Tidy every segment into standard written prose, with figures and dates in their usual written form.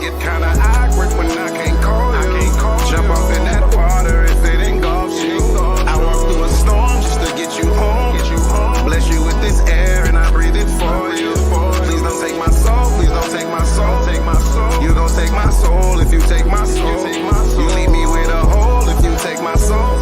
get kinda awkward when I can't call you. Jump off in that water if it engulfs you. I walk through a storm just to get you home. Bless you with this air and I breathe it for you. Please don't take my soul, please don't take my soul. You gon' take my soul if you take my soul. You leave me with a hole if you take my soul.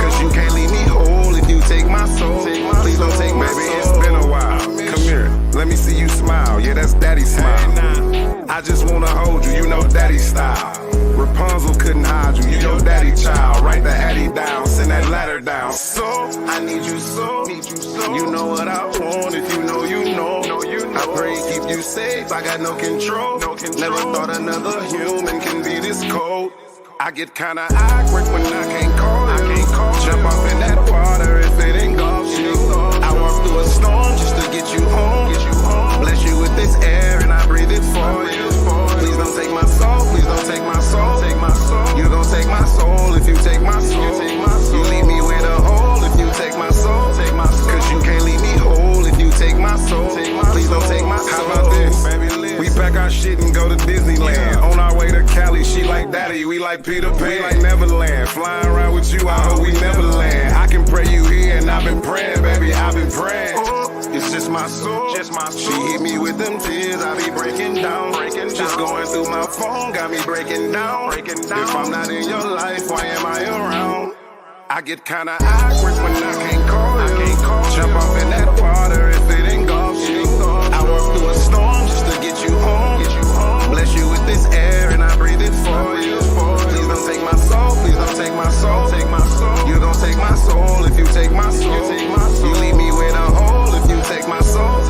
Cause you can't leave me whole if you take my soul. Please don't take my soul. Baby, it's been a while. Come here, let me see you smile. Yeah, that's daddy smile. I just wanna hold you, you know daddy style. Rapunzel couldn't hide you, you your daddy child. Write the Hattie down, send that ladder down. So, I need you so. You know what I want, if you know, you know. I pray keep you safe, I got no control. Never thought another human can be this cold. I get kinda awkward when I can't call you. Jump off in that water if it engulfs you. I walk through a storm just to get you home. Bless you with this air and I breathe it for you. Please don't take my soul, please don't take my soul. You gon' take my soul if you take my soul. You leave me with a hole if you take my soul. Cause you can't leave me whole if you take my soul. Please don't take my soul. How about this? We pack our shit and go to Disneyland. On our way to Cali, she like daddy, we like Peter Pan. We like Neverland. Flying around with you, I hope we never land. I can pray you here and I've been praying, baby, I've been praying. It's just my soul. She hit me with them tears, I be breaking down. Just going through my phone, got me breaking down. If I'm not in your life, why am I around? I get kinda awkward when I can't call you. Jump off in that water if it engulfs you. I walk through a storm just to get you home. Bless you with this air and I breathe it for you. Please don't take my soul, please don't take my soul. You gon' take my soul if you take my soul. You leave me with a hole if you take my soul.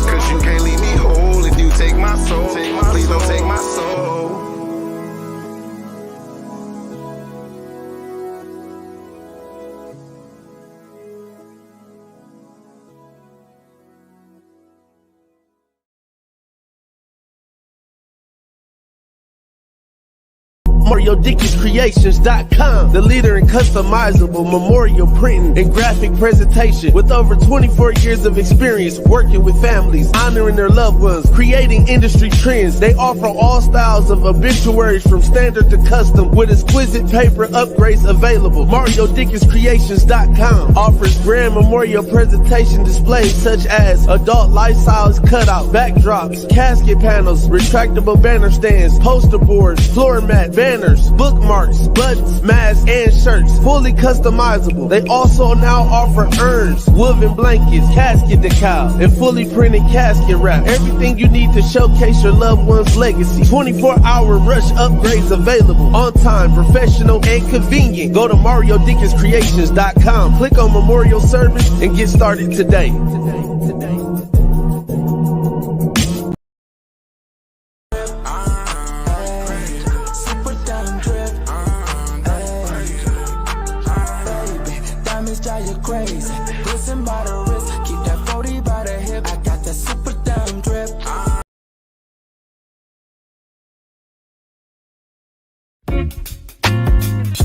Cause you can't leave me whole if you take my soul. Please don't take my soul. MarioDickinsCreations.com, the leader in customizable memorial printing and graphic presentation. With over 24 years of experience working with families, honoring their loved ones, creating industry trends, they offer all styles of obituaries from standard to custom with exquisite paper upgrades available. MarioDickinsCreations.com offers grand memorial presentation displays such as adult life-size cutout, backdrops, casket panels, retractable banner stands, poster boards, floor mat, banners, bookmarks, buttons, masks, and shirts, fully customizable. They also now offer urns, woven blankets, casket decal, and fully printed casket wrap. Everything you need to showcase your loved one's legacy. 24-hour rush upgrades available. On time, professional, and convenient. Go to MarioDickinsCreations.com, click on Memorial Service, and get started today. Crazy, listen by the wrist, keep that 40 by the hip. I got that super damn drip.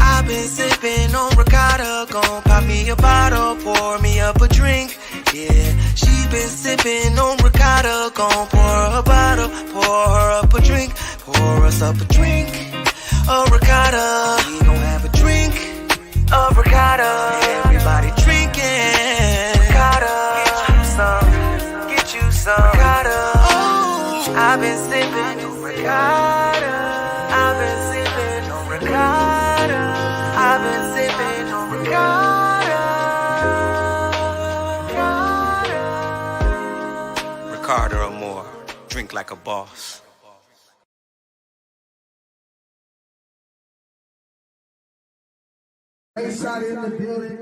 I've been sipping on Ricotta, gon' pop me a bottle, pour me up a drink. Yeah, she been sipping on Ricotta, gon' pour her a bottle, pour her up a drink, pour us up a drink. A Ricotta, we gon' have a drink. A Ricotta, everybody drinking. Ricotta, get you some Ricotta. Oh, I've been sipping on Ricotta. I've been sipping on Ricotta. I've been sipping on Ricotta. Ricotta or more, drink like a boss. Everybody in the building.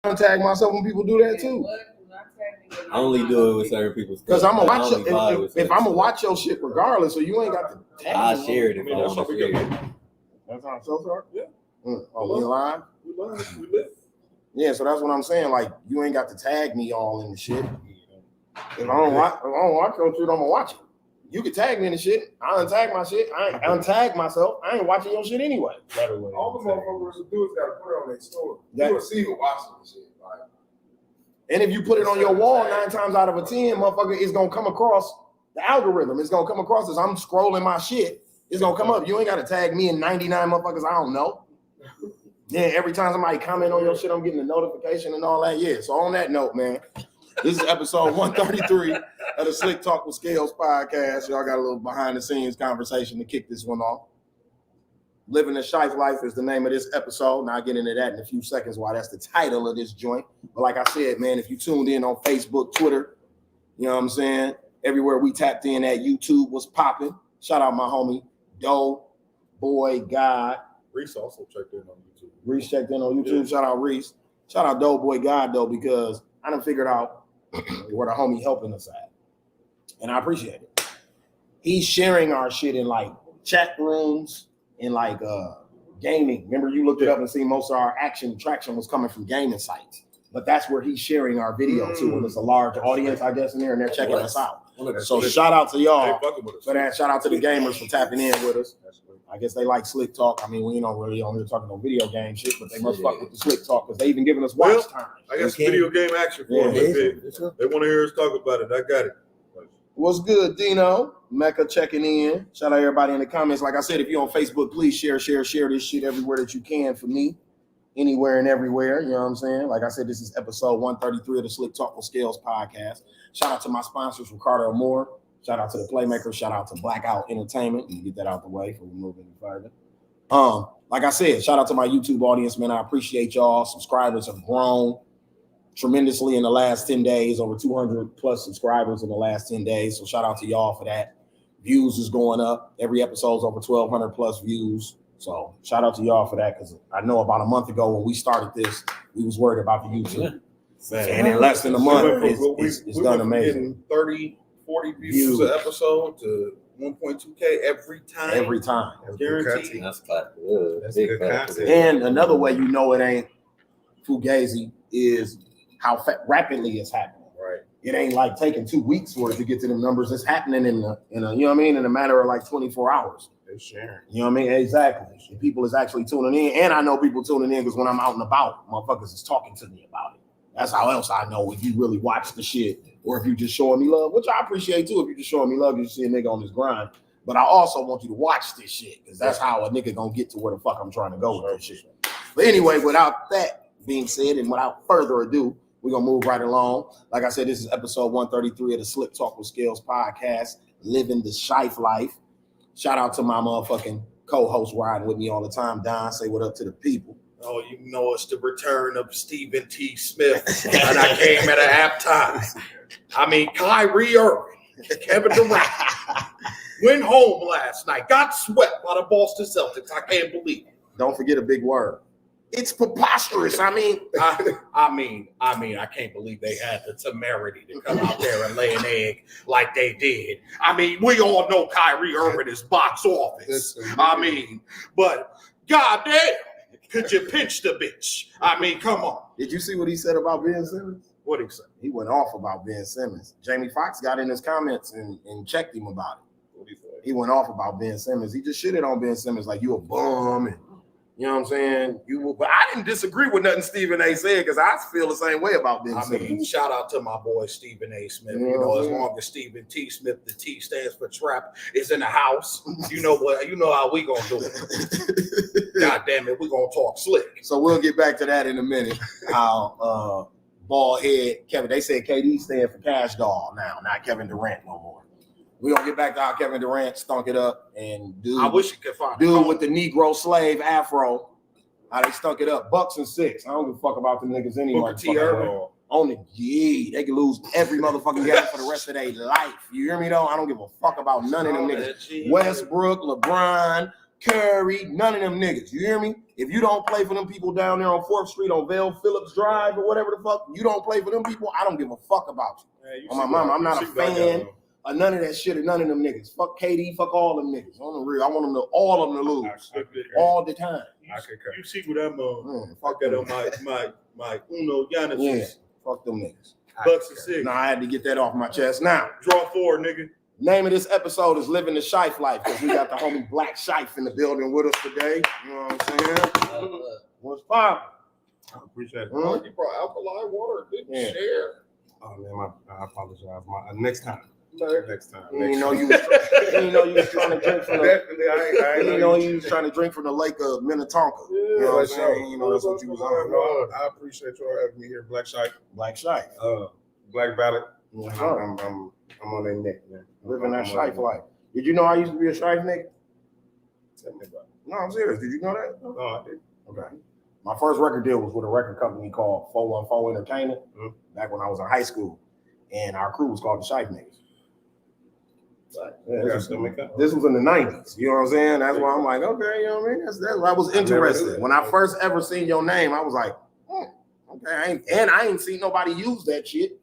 untag myself when people do that too. I only do it with certain people. Because I'm gonna watch if I'm gonna stuff. watch your shit regardless, so you ain't got to tag I me. share it if I want to share it. That's how so sorry? Yeah. Oh, we live? We live. We live. Yeah, so that's what I'm saying. Like, you ain't got to tag me all in the shit. If I don't watch your shit, I'm gonna watch it. You can tag me in the shit. I untag my shit. I untag myself. I ain't watching your shit anyway. All the motherfuckers who do is gotta put it on their story. Yeah. You will see who watches the shit. Like, And if you put it on your wall 9 times out of 10, motherfucker, it's gonna come across the algorithm. It's gonna come across as I'm scrolling my shit. It's gonna come up. You ain't gotta tag me in 99 motherfuckers I don't know. Yeah, every time somebody comment on your shit, I'm getting a notification and all that. Yeah. So on that note, man, this is episode 133 of the Slicktalk with Scalez podcast. Y'all got a little behind the scenes conversation to kick this one off. Livin the Shiffe Life is the name of this episode. Now I'll get into that in a few seconds why that's the title of this joint. But like I said, man, if you tuned in on Facebook, Twitter, you know what I'm saying? Everywhere we tapped in at YouTube was popping. Shout out my homie, Doe, Boy, God. Reese also checked in on YouTube. Reese checked in on YouTube. Yeah. Shout out Reese. Shout out Doe, Boy, God, though, because I done figured out where the homie helping us at. And I appreciate it. He's sharing our shit in like chat rooms and like gaming. Remember you looked it up and seen most of our traction was coming from gaming sites. But that's where he's sharing our video too. And it's a large audience, I guess, in there, and they're checking us out. So shout out to y'all for that. Shout out to the gamers for tapping in with us. I guess they like Slicktalk. I mean, we ain't really on here talking no video game shit, but they must fuck with the Slicktalk because they even giving us watch time. I got some video game action for them. They want to hear us talk about it. I got it. What's good, Dino? Mecca checking in. Shout out everybody in the comments. Like I said, if you're on Facebook, please share this shit everywhere that you can for me. Anywhere and everywhere, you know what I'm saying? Like I said, this is episode 133 of the Slicktalk with Scalez podcast. Shout out to my sponsors, Ricardo Moore. Shout out to the Playmakers. Shout out to Blackout Entertainment. You get that out the way before we move any further. Like I said, shout out to my YouTube audience, man. I appreciate y'all. Subscribers have grown tremendously in the last 10 days, over 200 plus subscribers in the last 10 days. So shout out to y'all for that. Views is going up. Every episode's over 1,200 plus views. So shout out to y'all for that, because I know about a month ago when we started this, we was worried about the YouTube. And in less than a month, it's done amazing. 30, 40 views an episode to 1.2K every time. Every time. Guaranteed. That's good. That's good content. And another way you know it ain't fugazi is how rapidly it's happening. Right. It ain't like taking 2 weeks for it to get to them numbers. It's happening in a you know what I mean, in a matter of like 24 hours. They're sharing. You know what I mean? Exactly. And people is actually tuning in. And I know people tuning in because when I'm out and about, motherfuckers is talking to me about it. That's how else I know if you really watch the shit or if you just showing me love, which I appreciate too. If you just showing me love, you see a nigga on this grind. But I also want you to watch this shit because that's how a nigga gonna get to where the fuck I'm trying to go with this shit. But anyway, without that being said and without further ado, we're gonna move right along. Like I said, this is episode 133 of the Slicktalk with Scalez podcast, Livin the Shiffe Life. Shout out to my motherfucking co-host riding with me all the time, Don. Say what up to the people. Oh, you know it's the return of Stephen T. Smith, and I came at a halftime. I mean, Kyrie Irving, Kevin Durant went home last night, got swept by the Boston Celtics. I can't believe it. Don't forget a big word. It's preposterous. I mean, I can't believe they had the temerity to come out there and lay an egg like they did. I mean, we all know Kyrie Irving is box office. I mean, but goddamn, could you pinch the bitch? I mean, come on. Did you see what he said about Ben Simmons? What did he say? He went off about Ben Simmons. Jamie Foxx got in his comments and checked him about it. What did he say? He went off about Ben Simmons. He just shitted on Ben Simmons like you a bum and you know what I'm saying? But I didn't disagree with nothing Stephen A. said because I feel the same way about Ben Simmons. I mean, shout out to my boy Stephen A. Smith. You know, as long as Stephen T. Smith, the T stands for trap, is in the house, you know what? You know how we gonna do it. God damn it, we gonna talk slick. So we'll get back to that in a minute. How bald head Kevin? They said KD stand for Cash Doll now, not Kevin Durant no more. We're gonna get back to how Kevin Durant stunk it up and I wish you could find dude with the Negro slave afro. How they stunk it up. Bucks and 6. I don't give a fuck about the niggas anymore. On the they can lose every motherfucking game for the rest of their life. You hear me though? I don't give a fuck about none of them niggas. Westbrook, LeBron, Curry, none of them niggas. You hear me? If you don't play for them people down there on 4th Street on Vale Phillips Drive or whatever the fuck, you don't play for them people, I don't give a fuck about you. Man, you On my see mama, what- I'm not you a see what I fan got on. of none of that shit or none of them niggas. Fuck KD, fuck all them niggas. On the real, I want them to all of them to lose all the time. I concur. You see what I'm on? Man, Fuck that on my Uno Giannis. Yeah, fuck them niggas. Bucks and six. Now I had to get that off my chest. Now, Draw 4, nigga. name of this episode is Living the Shiffe Life because we got the homie Black Shiffe in the building with us today. You know what I'm saying? What's poppin'? I appreciate it. Mhm. You brought alkaline water, didn't Yeah. share. Oh man, I apologize. Next time. Next time. You didn't know you was trying to drink from the Definitely, I you didn't know you was trying to drink from the lake of Minnetonka. You know what I'm saying? You know that's what you was on. No, I appreciate y'all having me here, Black Shite. Black Shiffe. Black Ballot. Yes, I'm sir. on their neck, man. Living that I'm on Shiffe their life. Did you know I used to be a Shiffe nigga? neck. Tell me about it. No, I'm serious. Did you know that? No, I did. Okay. My first record deal was with a record company called 414 Entertainment back when I was in high school. And our crew was called the Shiffe Niggas. Yeah, this was in the 90s. You know what I'm saying? That's why I'm like, okay, you know what I mean? That's why I was interested. When I first ever seen your name, I was like, okay. I ain't seen nobody use that shit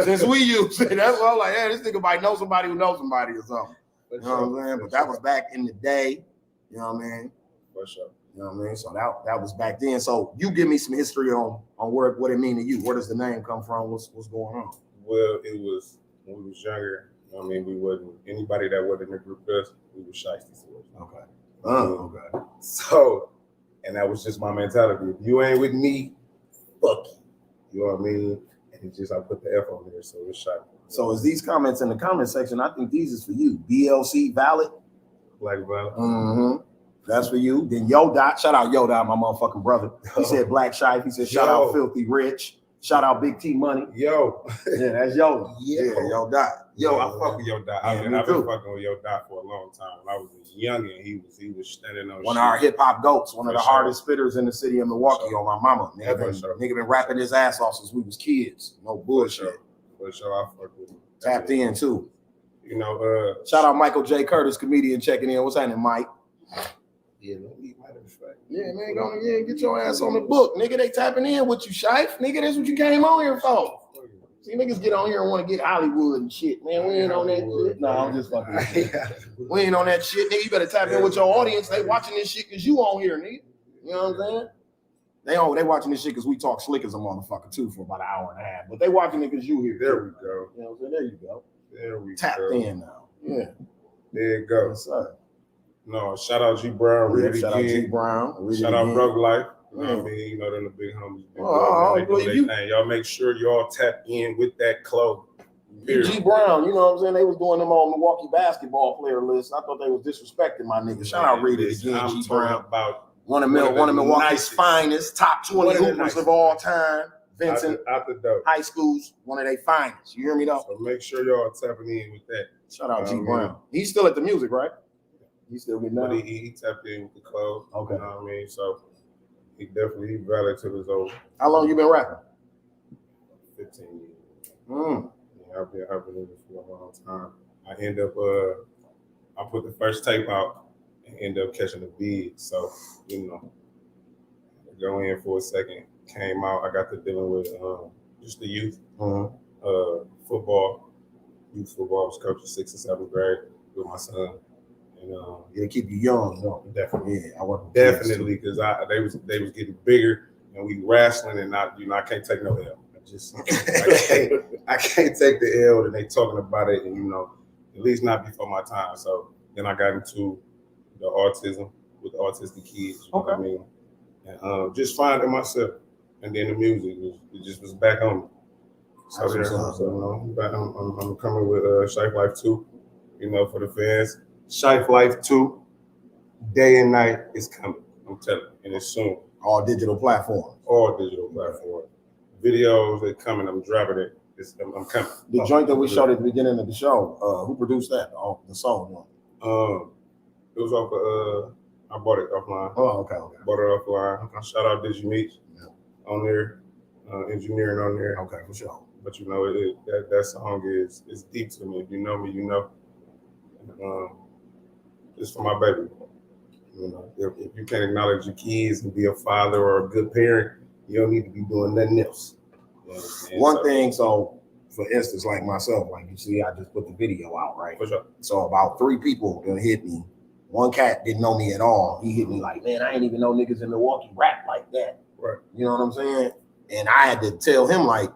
since we used it. That's why I'm like, hey, this nigga might know somebody who knows somebody or something. You know what I'm saying? But that was back in the day. You know what I mean? For sure. You know what I mean? So that was back then. So you give me some history on what it mean to you. Where does the name come from? What's going on? Well, it was when we was younger. I mean, we wasn't anybody that wasn't in the group with us. We were shiesty for us. Okay. Okay. So, and that was just my mentality. If you ain't with me, fuck you. You know what I mean? And it's just I put the F on there, so it's shot. So is these comments in the comment section? I think these is for you. BLC valid. Black Ballot. Mm-hmm. That's for you. Then Yo Dot. Shout out Yo Dot, my motherfucking brother. He said Black Shiffe. He said shout out Filthy Rich. Shout out Big T Money. Yo. Yeah, that's Yo. Yeah, Yo Dot. Yo, I fuck with Yo Dot. Yeah, I've me been too. fucking with Yo Dot for a long time. I was young and he was standing on One shit. of our hip hop goats, one of For the sure. hardest spitters in the city of Milwaukee on my mama. Yeah, for sure. Nigga been rapping his ass off since we was kids. No bullshit. For sure, I fuck with him. Tapped in too. You know, Shout out Michael J. Curtis, comedian, checking in. What's happening, Mike? yeah, let me matter of fact. Yeah, man, get your ass on the book. Nigga, they tapping in with you, Shiffe. Nigga, that's what you came on here for. See, niggas get on here and want to get Hollywood and shit. Man, we ain't on that shit. No, I'm just fucking with you. We ain't on that shit, nigga. You better tap in with your audience. They watching this shit because you on here, nigga. You know what I'm saying? They watching this shit because we talk slick as a motherfucker, too, for about an hour and a half. But they watching it because you here. There we go. You know what I'm saying? There you go. There we Tapped go. in now. Yeah. There you go. Yes, sir. No, shout out G Brown, read it Shout out G again. Brown. Read it Shout out again. Broke Life. You know Yeah. what I mean? You know, them the big homies. Oh, They do believe their you. thing. Y'all make sure y'all tap in with that club. G Brown, you know what I'm saying? They was doing them on Milwaukee basketball player list. I thought they was disrespecting my nigga. Shout out, read it again, I'm G talking Brown. about One of one of the Milwaukee's nicest. finest, top 20 One of the hoopers nicest. of all time. Vincent, out the dope. high schools, one of their finest. You hear me though? So make sure y'all tapping in with that. Shout out G Oh, Brown. He's still at the music, right? He's still getting But down. he tapped in with the club. Okay. You know what I mean? So he valid to his own How long you been rapping? 15 years. Mm. Yeah, I've been in it for a long time. I end up I put the first tape out and end up catching the bid. So, you know, go in for a second, came out, I got to dealing with just the youth, football, youth football. I was coaching 6th and 7th grade with my son. And It'll keep you young, though. definitely. Yeah, I work with kids, too. Definitely, because they was getting bigger and we wrestling and I can't take no L. I can't take the L and they talking about it and at least not before my time. So then I got into the autism with autistic kids. You know what I mean? And just finding myself. And then the music was back on me. So That's what's up. I'm coming with Shiffe Life 2, for the fans. Shiffe Life 2, day and night is coming. I'm telling you, and it's soon. All digital platforms. All digital platforms. Videos are coming. I'm driving it. I'm coming. The joint that we showed at the beginning of the show, who produced that? Oh, the song one. It was off I bought it offline. Oh, okay. Bought it offline. Shout out Digi Meats on there, engineering on there. Okay, for sure. But that song is deep to me. If you know me, you know. It's for my baby. You know, if you can't acknowledge your kids and be a father or a good parent, you don't need to be doing nothing else. One thing, so for instance, like myself, like you see, I just put the video out, right? For sure. So about 3 people that hit me. One cat didn't know me at all. He hit me like, man, I ain't even know niggas in Milwaukee rap like that. Right. You know what I'm saying? And I had to tell him, like,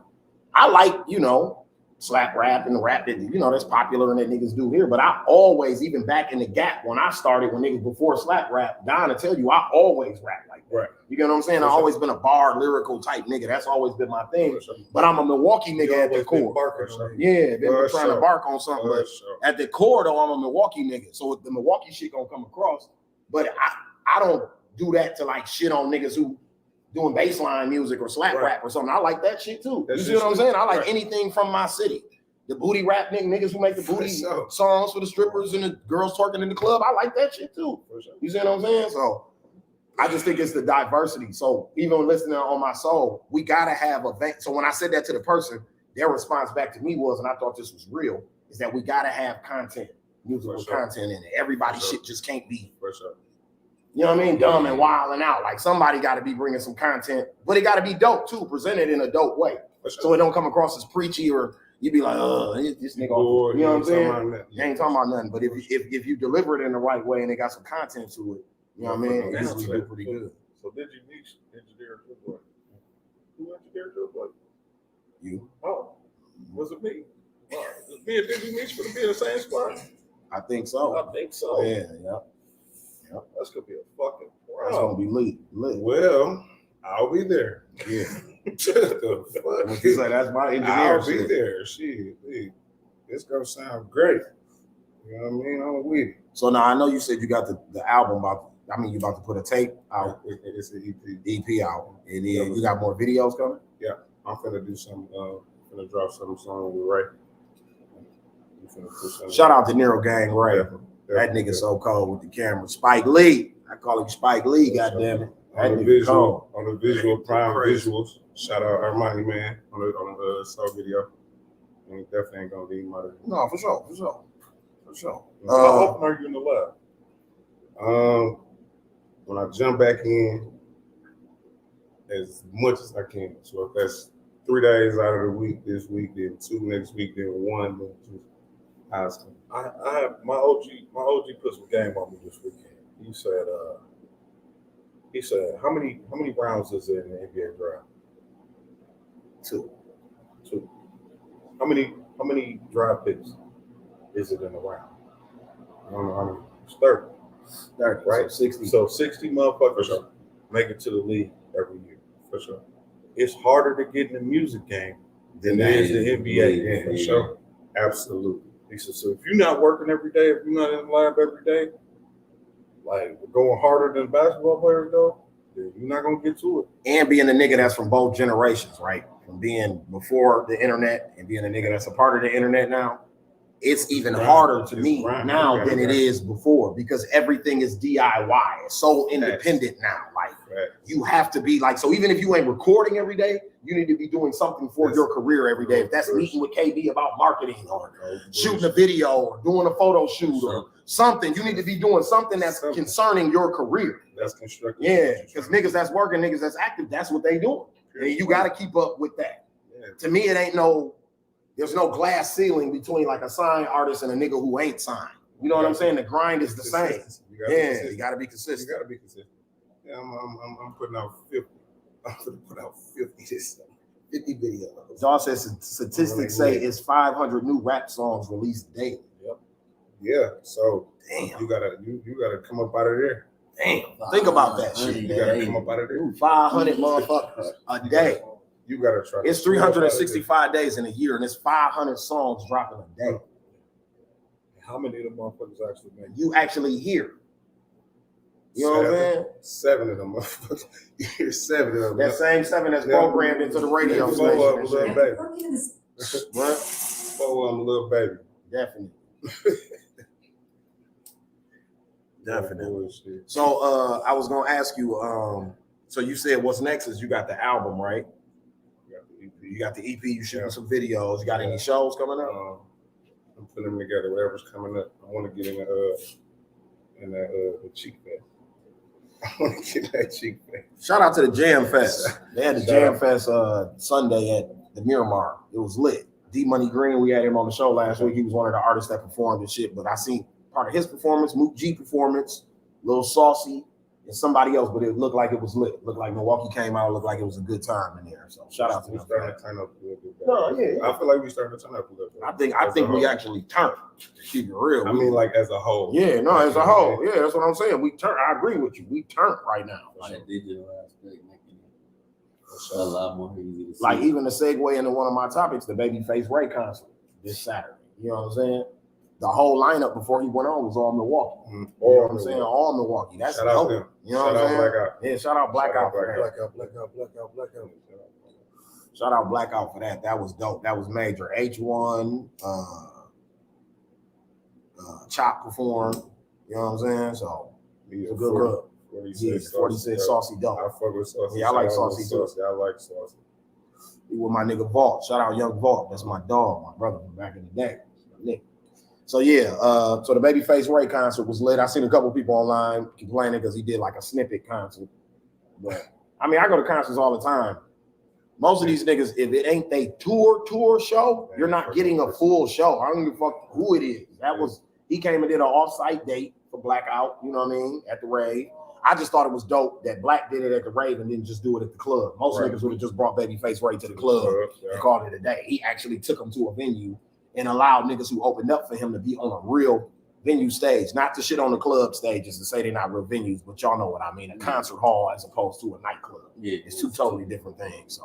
I like, you know, slap rap and the rap that, you know, that's popular and that niggas do here. But I always, even back in the gap when I started, when niggas before slap rap, Don will tell you, I always rap like that. Right. You get what I'm saying? I've always been a bar lyrical type nigga. That's always been my thing. But I'm a Milwaukee nigga at the core. Yeah, been trying to bark on something. But at the core, though, I'm a Milwaukee nigga. So the Milwaukee shit gonna come across. But I don't do that to like shit on niggas who doing baseline music or slap rap or something. I like that shit too. You see what I'm saying? I like anything from my city. The booty rap niggas who make the booty songs for the strippers and the girls twerking in the club. I like that shit too. You see what I'm saying? So I just think it's the diversity. So even when listening on My Soul, we gotta have a vein. So when I said that to the person, their response back to me was, and I thought this was real, is that we gotta have content, musical content in it. Everybody shit just can't be. You know what I mean? Dumb and wild and out. Like somebody got to be bringing some content, but it got to be dope too, presented in a dope way, so it don't come across as preachy or you be like, this nigga. You know what I'm saying? You ain't talking about nothing. But if you deliver it in the right way and it got some content to it, you know what I mean? It's usually pretty good. So did you engineer your boy? Who engineered your boy? You? Oh, was it me? Me and Digi Meech for to be in the same spot? I think so. I think so. Yeah. That's gonna be a fucking That's gonna be lit. Well, I'll be there. Yeah. What you say? That's my engineer. I'll be there. Shit, it's gonna sound great. You know what I mean? I'm with it. So now I know you said you got the album you about to put a tape out. It's an EP album. And then you got more videos coming? Yeah. I'm finna do some finna drop some song with Ray. Shout out to Nero Gang Ray. That nigga so cold with the camera. Spike Lee. I call him Spike Lee, goddammit. On the visual, prime visuals. Shout out Armani, man, on the soul video. And definitely ain't gonna leave my. No, for sure. How often are you in the lab? When I jump back in, as much as I can. So if that's 3 days out of the week this week, then 2 next week, then 1, then 2. I have my OG put some game on me this weekend. He said, how many rounds is it in the NBA draft? 2. How many draft picks is it in a round? I don't know how many. It's 30. 30, right? So 60. So 60 motherfuckers make it to the league every year. For sure. It's harder to get in the music game than it is the NBA. For sure. Absolutely. He said, so if you're not working every day, if you're not in the lab every day, like going harder than basketball players go, then you're not gonna get to it. And being a nigga that's from both generations, right? From being before the internet and being a nigga that's a part of the internet now, it's even harder to me now than it is before because everything is DIY. It's so independent now. Like you have to be like, so even if you ain't recording every day, you need to be doing something for your career every day. If that's meeting with KB about marketing or shooting a video or doing a photo shoot or something, you need to be doing something that's concerning your career. That's constructive. Yeah, because niggas that's working, niggas that's active, that's what they doing. And you got to keep up with that. To me, it ain't there's no glass ceiling between like a signed artist and a nigga who ain't signed. You know what I'm saying? The grind is the same. You got to be consistent. You got to be consistent. Yeah, I'm putting out 50. I'm going to put out 50 videos. Y'all says statistics say it's 500 new rap songs released daily. Yep. Yeah. So you gotta come up out of there. Damn. Think about that shit. You gotta come up out of there. 500 motherfuckers a day. You gotta try. It's 365 days in a year, and it's 500 songs dropping a day. How many of them motherfuckers actually make? You actually hear. You know what I'm saying? 7 of them motherfuckers. You hear 7 of them. That same 7 that's programmed into the radio station. 4 of them, little baby. What? 4 of them, little baby. Definitely. Definitely. So I was gonna ask you, so you said what's next is you got the album, right? You got the EP, you shooting some videos. You got any shows coming up? I'm putting them together, whatever's coming up. I want to get in the Cheek Fest. I want to get that cheek face. Shout out to the Jam Fest. They had the Jam Fest Sunday at the Miramar. It was lit. D Money Green, we had him on the show last week. He was one of the artists that performed and shit. But I seen part of his performance, Mook G performance, Lil Saucy, and somebody else. But it looked like it was lit. It looked like Milwaukee came out. It looked like it was a good time in there. So shout out to We them. starting to turn up a little bit. No, yeah. I feel like we starting to turn up a little bit. I think we actually turned. To keep it real. I mean, like as a whole. Yeah, no, as a whole. Yeah, that's what I'm saying. We turn. I agree with you. We turned right now. That digital aspect making it a lot more easy to see. Like even the segue into one of my topics, the Babyface Ray concert this Saturday. You know what I'm saying? The whole lineup before he went on was all Milwaukee. Mm-hmm. You know what I'm saying? All Milwaukee. That's Shout out dope. them. You know what I'm saying? Blackout. Yeah, shout out Blackout for that. Blackout. Shout out Blackout for that. That was dope. That was major. H1, Chop performed. You know what I'm saying? So it's a good look. 46 Saucy dope. I fuck with Saucy. Yeah, I like Saucy too. I like Saucy. He with my nigga Vault. Shout out Young Vault. That's my dog, my brother from back in the day. Nick. So yeah, so the Babyface Ray concert was lit. I seen a couple people online complaining because he did like a snippet concert. But I mean, I go to concerts all the time. Most of these niggas, if it ain't they tour show, you're not getting a full show. I don't give a fuck who it is. He came and did an off-site date for Blackout, you know what I mean, at the rave. I just thought it was dope that Black did it at the rave and didn't just do it at the club. Most niggas would have just brought Babyface Ray to the club and called it a day. He actually took him to a venue and allowed niggas who opened up for him to be on a real venue stage, not to shit on the club stages to say they're not real venues, but y'all know what I mean, a concert hall as opposed to a nightclub. Yeah, it's two totally different things.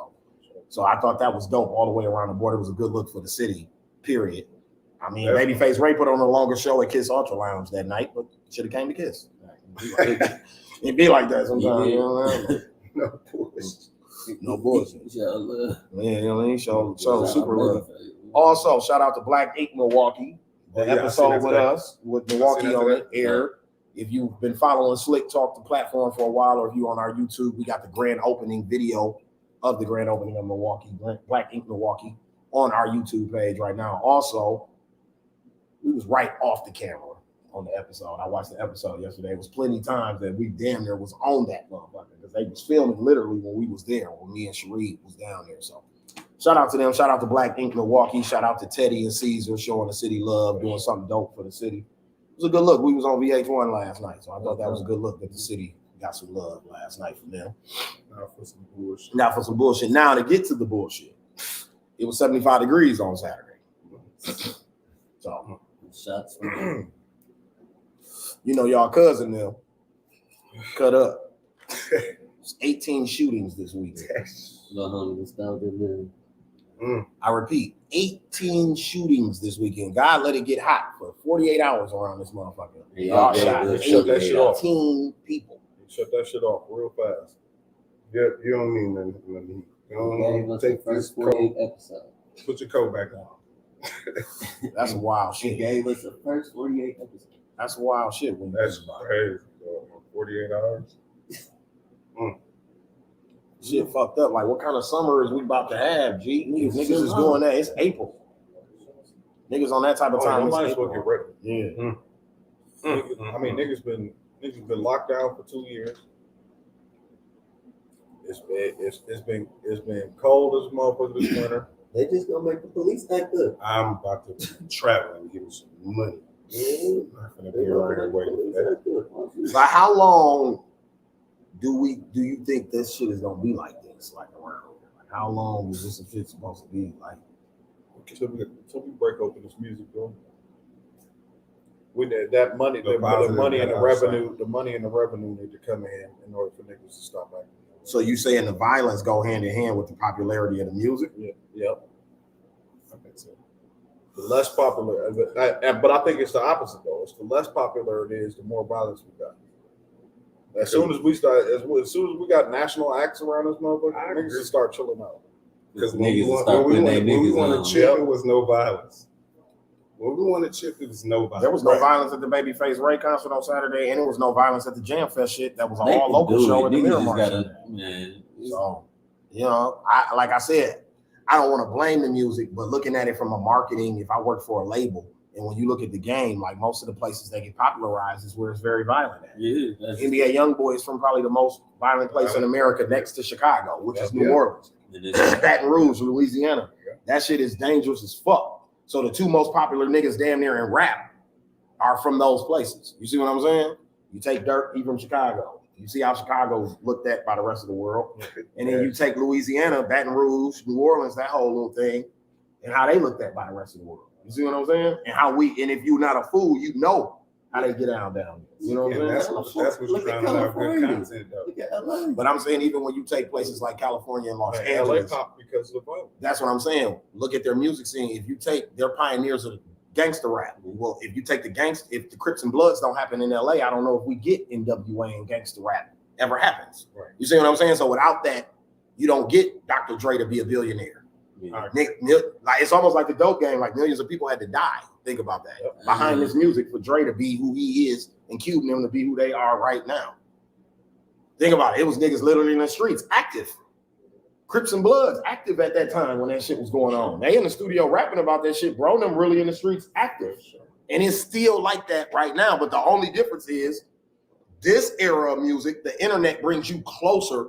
So I thought that was dope all the way around the board. It was a good look for the city, period. I mean, Babyface Ray put on a longer show at Kiss Ultra Lounge that night, but should have came to Kiss. It be like that sometimes. You know what I mean? No bullshit. Yeah, you know what I mean? So super lit. Also, shout out to Black Ink Milwaukee. The episode with us, with Milwaukee on it, aired. If you've been following Slicktalk, the platform, for a while, or if you on our YouTube, we got the grand opening video of the grand opening of Milwaukee, Black Ink Milwaukee, on our YouTube page right now. Also, we was right off the camera on the episode. I watched the episode yesterday. It was plenty of times that we damn near was on that motherfucker because they was filming literally when we was there, when me and Sharif was down there. So shout out to them. Shout out to Black Ink Milwaukee. Shout out to Teddy and Caesar showing the city love, doing something dope for the city. It was a good look. We was on VH1 last night, so I thought that was a good look that the city got some love last night from them. Now for some bullshit. Now to get to the bullshit. It was 75 degrees on Saturday. So shots. You know, y'all cousin them cut up. It's 18 shootings this weekend. I repeat, 18 shootings this weekend. God let it get hot for 48 hours around this motherfucker. Y'all shot 18 people. Shut that shit off real fast. Yeah, you don't mean nothing. You don't take this coat. Put your coat back on. That's a wild shit. He gave us the first 48 episodes. That's wild shit. That's crazy. 48 hours. Shit fucked up. Like, what kind of summer is we about to have, G? Niggas is doing that. It's April. Niggas on that type of time. Might as well get ready. Yeah. I mean, niggas been locked down for 2 years. It's been cold as a motherfucker this winter. They just gonna make the police act up. I'm about to travel and give me some money. I'm not gonna be around waiting. So how long do you think this shit is gonna be like this? Like around? Like how long is this shit supposed to be like? Until we break open this music door. We that money, the money and the revenue, need to come in order for niggas to stop acting. So you saying the violence go hand in hand with the popularity of the music? Yeah. Yep. I think so. The less popular, but I think it's the opposite though. It's the less popular it is, the more violence we got. As soon as we got national acts around this motherfucker, niggas just start chilling out. Because when we want to chip, it was no violence. When we want to chip, it was no violence. There was no violence at the Babyface Ray concert on Saturday, and there was no violence at the Jam Fest shit. That was an all local show at the Miramar. So, you know, like I said, I don't want to blame the music, but looking at it from a marketing, if I work for a label, And when you look at the game, like most of the places that get popularized is where it's very violent at. Yeah, that's NBA YoungBoy is from probably the most violent place in America next to Chicago, which is New Orleans. Baton Rouge, Louisiana. That shit is dangerous as fuck. So the two most popular niggas damn near in rap are from those places. You see what I'm saying? You take Dirk, he from Chicago. You see how Chicago's looked at by the rest of the world. And then you take Louisiana, Baton Rouge, New Orleans, that whole little thing, and how they looked at by the rest of the world. You see what I'm saying? And if you're not a fool, you know how they get down there. You know what I'm saying? That's what you're trying to have good content, though. But I'm saying even when you take places like California and Los LA Angeles, pop because of the violence. that's what I'm saying. Look at their music scene. If you take, they're pioneers of gangster rap. Well, if you take if the Crips and Bloods don't happen in LA, I don't know if we get NWA and gangster rap ever happens. Right. You see what I'm saying? So without that, you don't get Dr. Dre to be a billionaire. Like it's almost like the dope game. Like millions of people had to die. Think about that behind this music for Dre to be who he is, and Cube and them to be who they are right now. Think about it. It was niggas literally in the streets, active. Crips and Bloods, active at that time when that shit was going on. They in the studio rapping about that shit, bro. Them really in the streets, active. And it's still like that right now. But the only difference is this era of music, the internet brings you closer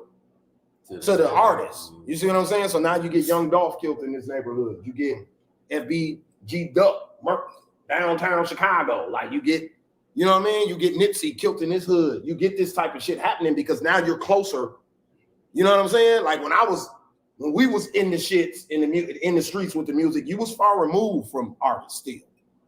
to the artists. You see what I'm saying? So now you get Young Dolph killed in this neighborhood. You get FBG Duck, downtown Chicago. Like you get, you know what I mean? You get Nipsey killed in this hood. You get this type of shit happening because now you're closer. You know what I'm saying? Like when we was in the shits in the streets with the music, you was far removed from artists still.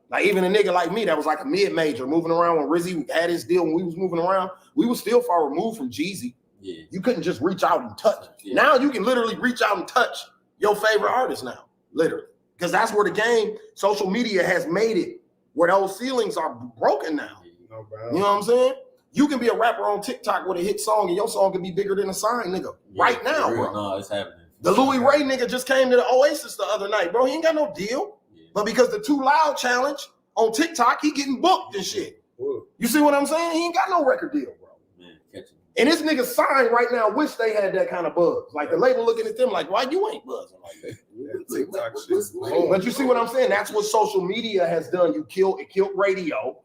Like even a nigga like me that was like a mid-major moving around when Rizzy had his deal when we was moving around, we was still far removed from Jeezy. Yeah. You couldn't just reach out and touch. Yeah. Now you can literally reach out and touch your favorite artist now, literally. Because that's where the game, social media has made it, where those ceilings are broken now. You know what I'm saying? You can be a rapper on TikTok with a hit song and your song can be bigger than a sign, nigga. Right now, bro. No, it's happening. The Louis Ray nigga just came to the Oasis the other night, bro. He ain't got no deal. Yeah. But because the Too Loud challenge on TikTok, he getting booked and shit. You see what I'm saying? He ain't got no record deal, bro. And this nigga signed right now, wish they had that kind of buzz. Like the label looking at them like, why you ain't buzzing like that? But you see what I'm saying? That's what social media has done. It killed radio.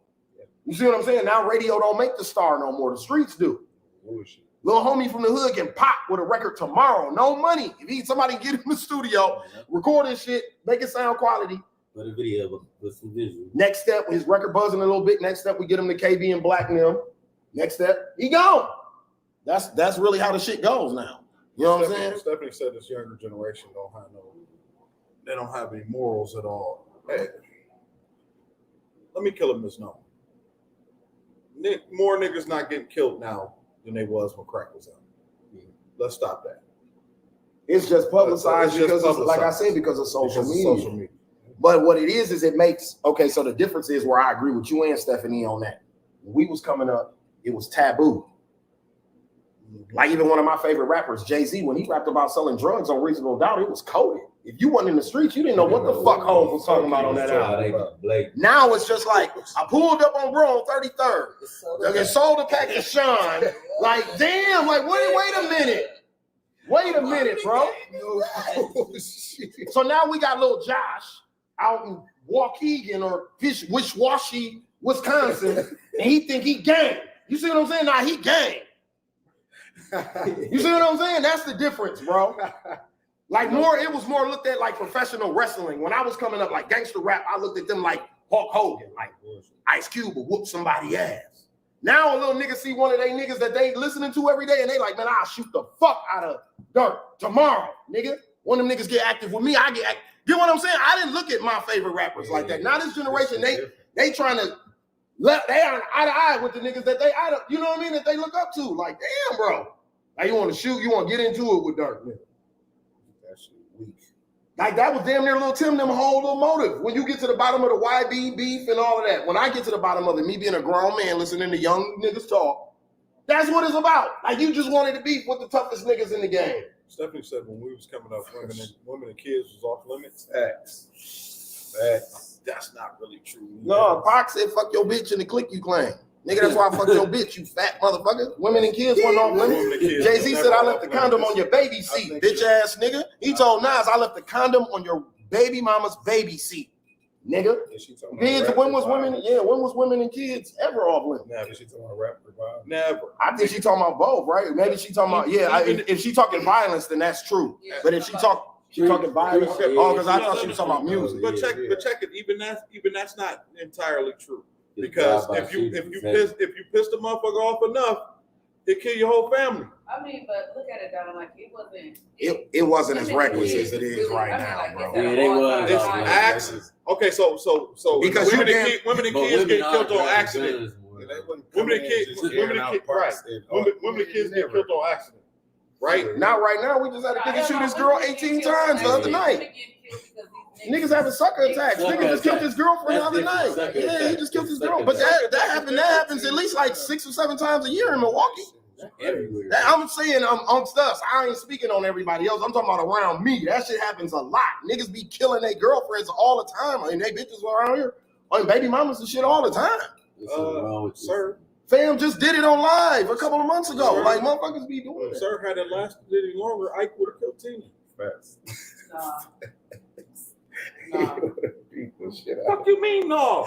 You see what I'm saying? Now radio don't make the star no more. The streets do. Little homie from the hood can pop with a record tomorrow. No money. If somebody get in the studio, record his shit, make it sound quality. Put a video with some visual. Next step, his record buzzing a little bit. Next step, we get him to KB and Black and them. Next step, he gone. That's really how the shit goes now. You know what I'm saying? Stephanie said this younger generation they don't have any morals at all. Hey, let me kill a misnomer. More niggas not getting killed now than they was when crack was out. Let's stop that. It's just publicized because of, like I said, because of social media. But what it is it makes, okay, so the difference is where I agree with you and Stephanie on that. When we was coming up, it was taboo. Like even one of my favorite rappers, Jay-Z, when he rapped about selling drugs on Reasonable Doubt, it was coded. If you wasn't in the streets, you didn't know what the fuck Hov was talking about on that album. Now it's just like, I pulled up on bro on 33rd. They sold a pack of Sean. Like, damn, like, wait a minute. Wait a minute, bro. So now we got little Josh out in Waukegan or Wishwaukee, Wisconsin, and he think he gang. You see what I'm saying? Nah, he gang. You see what I'm saying? That's the difference, bro. Like it was more looked at like professional wrestling. When I was coming up, like gangster rap, I looked at them like Hulk Hogan, like Ice Cube will whoop somebody's ass. Now a little nigga see one of they niggas that they listening to every day, and they like, man, I'll shoot the fuck out of Dirk tomorrow, nigga. One of them niggas get active with me, I get active. You know what I'm saying? I didn't look at my favorite rappers like that. Now this generation, they trying to they are eye to eye with the niggas that they you know what I mean, that they look up to. Like, damn, bro. Like you want to shoot, you want to get into it with Dirk, nigga. That shit weak. Like that was damn near Lil Tim, them whole little motive. When you get to the bottom of the YB beef and all of that, when I get to the bottom of it, me being a grown man listening to young niggas talk, that's what it's about. Like you just wanted to beef with the toughest niggas in the game. Stephanie said when we was coming up, women and kids was off limits. Facts. That's not really true. No, Pac said fuck your bitch in the clique you claim. Nigga, that's why I fuck your bitch, you fat motherfucker. Women and kids weren't off limits. Jay-Z said I left the condom on your baby seat, bitch ass nigga. He told Nas I left the condom on your baby mama's baby seat. nigga. Is she talking Kids, about when was women? Yeah, when was women and kids ever off limits? Now, is she talking about rap or vibe? Never. I think she talking about both, right? Maybe she talking about if she talking violence, then that's true. But if she talking violence, because I thought she was talking about music. But check it. Even that's not entirely true. Because if you piss the motherfucker off enough, it kill your whole family. I mean, but look at it, Don. Like It wasn't as reckless as it is right now, bro. Yeah, they was. It's accidents. Okay, so Because women and kids get killed on accident. Women and kids get killed on accident. Right? Not right now. We just had a nigga shoot his girl 18 times the other night. Niggas having sucker attacks. Nigga just killed his girlfriend the other night. Yeah, he just killed his girl. But that happens at least like 6 or 7 times a year in Milwaukee. I'm saying amongst us. I ain't speaking on everybody else. I'm talking about around me. That shit happens a lot. Niggas be killing their girlfriends all the time. And they bitches around here. And baby mamas and shit all the time. Sir. Fam just did it on live a couple of months ago. Sir. Like motherfuckers be doing it. Sir, had it lasted any longer, Ike would have killed Tina. Facts. What you mean no?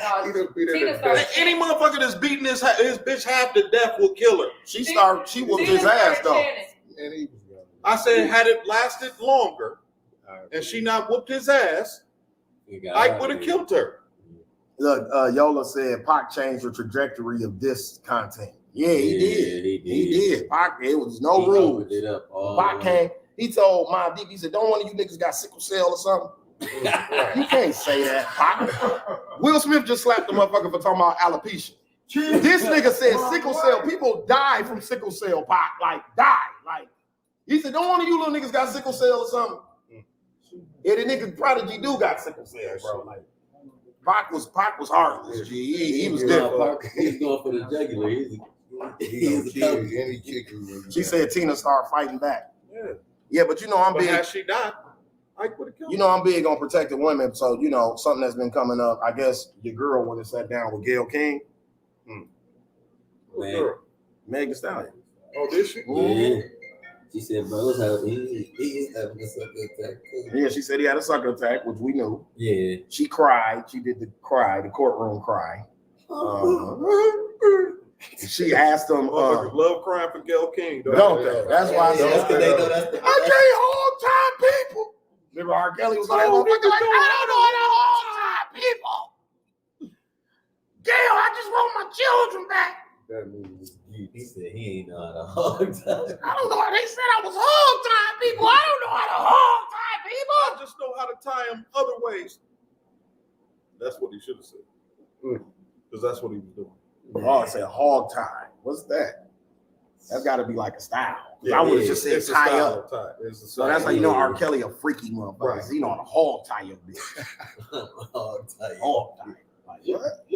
Any motherfucker that's beating his bitch half to death will kill her. She whooped his ass though. I said had it lasted longer and she not whooped his ass, Ike would have killed her. Look, Yola said Pac changed the trajectory of this content. Yeah, he did. He did. Pac, it was no rules. Pac came. He told Mobb Deep, he said, "Don't one of you niggas got sickle cell or something?" You can't say that, Pac. Will Smith just slapped the motherfucker for talking about alopecia. This nigga said sickle cell. People die from sickle cell, Pac. Like, die. Like, he said, "Don't one of you little niggas got sickle cell or something?" Yeah, the nigga Prodigy do got sickle cell, bro. Like, Pac was heartless. He was different. He's going for the jugular. She said Tina started fighting back. Yeah, but you know I'm big. Had she died, I would have killed. You know I'm big on protecting women. So you know something that's been coming up. I guess your girl would have sat down with Gayle King. Megan Thee Stallion. Oh, did she? Yeah. She said, "Bro, he's having a sucker attack." Yeah, she said he had a sucker attack, which we knew. Yeah. She cried. She did the courtroom cry. She asked him. Love crying for Gayle King, don't they? That's why I said. I can't hold time people. Remember R. Kelly was like, I don't know how to hold time people. Gayle, I just want my children back. That movie was geek. He said he ain't know how to hog time. I don't know how they said I was hog time people. I don't know how to hog time people. I just know how to tie him other ways. That's what he should have said. Because that's what he was doing. Oh, I said hog tie. What's that? That's got to be like a style. I would have just said tie up. So that's how you know R. Kelly a freaky motherfucker. Right. He know how to hog tie your bitch. Hog tie. Hog tie. Like,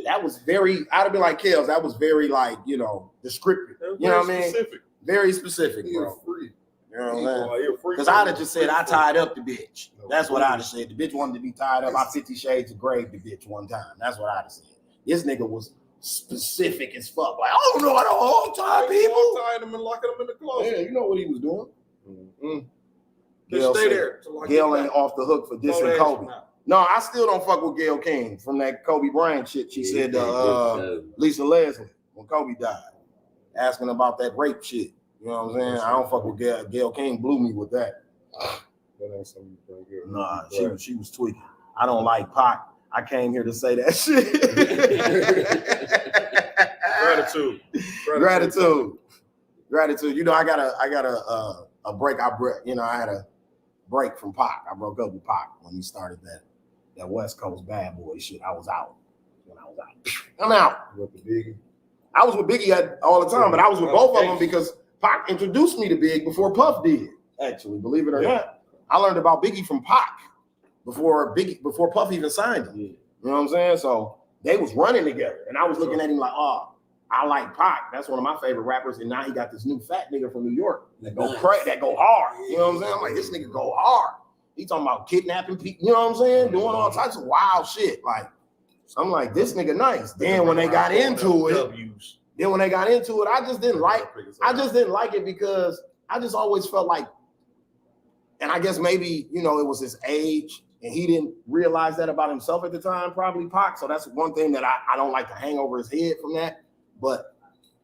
that was very, I'd have been like Kels, that was very like, you know, descriptive. You know what I mean? Very specific, bro. Free. You know what I mean? Because I'd have just said I tied up the bitch. That's what I'd have said. The bitch wanted to be tied up. I 50 Shades of Grey the bitch one time. That's what I'd have said. This nigga was specific as fuck. Like, I don't know how to hog tie people. Tying them and locking them in the closet. Yeah, you know what he was doing. Just stay there. Gayle ain't off the hook for dissing Kobe. No, I still don't fuck with Gayle King from that Kobe Bryant shit. She said to Lisa Leslie when Kobe died, asking about that rape shit. You know what I'm saying? I don't fuck with Gayle. Gayle King blew me with that. Nah, she was tweaking. I don't like Pac. I came here to say that shit. Gratitude. You know, I got a break. I had a break from Pac. I broke up with Pac when he started that West Coast bad boy shit. I was out. I'm out. With the Biggie? I was with Biggie all the time, but I was with both of them because Pac introduced me to Big before Puff did. Actually, believe it or not, I learned about Biggie from Pac before Puff even signed him. You know what I'm saying? So they was running together, and I was looking at him like, oh, I like Pac. That's one of my favorite rappers, and now he got this new fat nigga from New York that go hard. You know what I'm saying? I'm like, this nigga go hard. He talking about kidnapping people. You know what I'm saying? Doing all types of wild shit. Like, I'm like, this nigga nice. Then when they got into it, I just didn't like it because I just always felt like, and I guess maybe, you know, it was his age. And he didn't realize that about himself at the time, probably Pac. So that's one thing that I don't like to hang over his head from that. But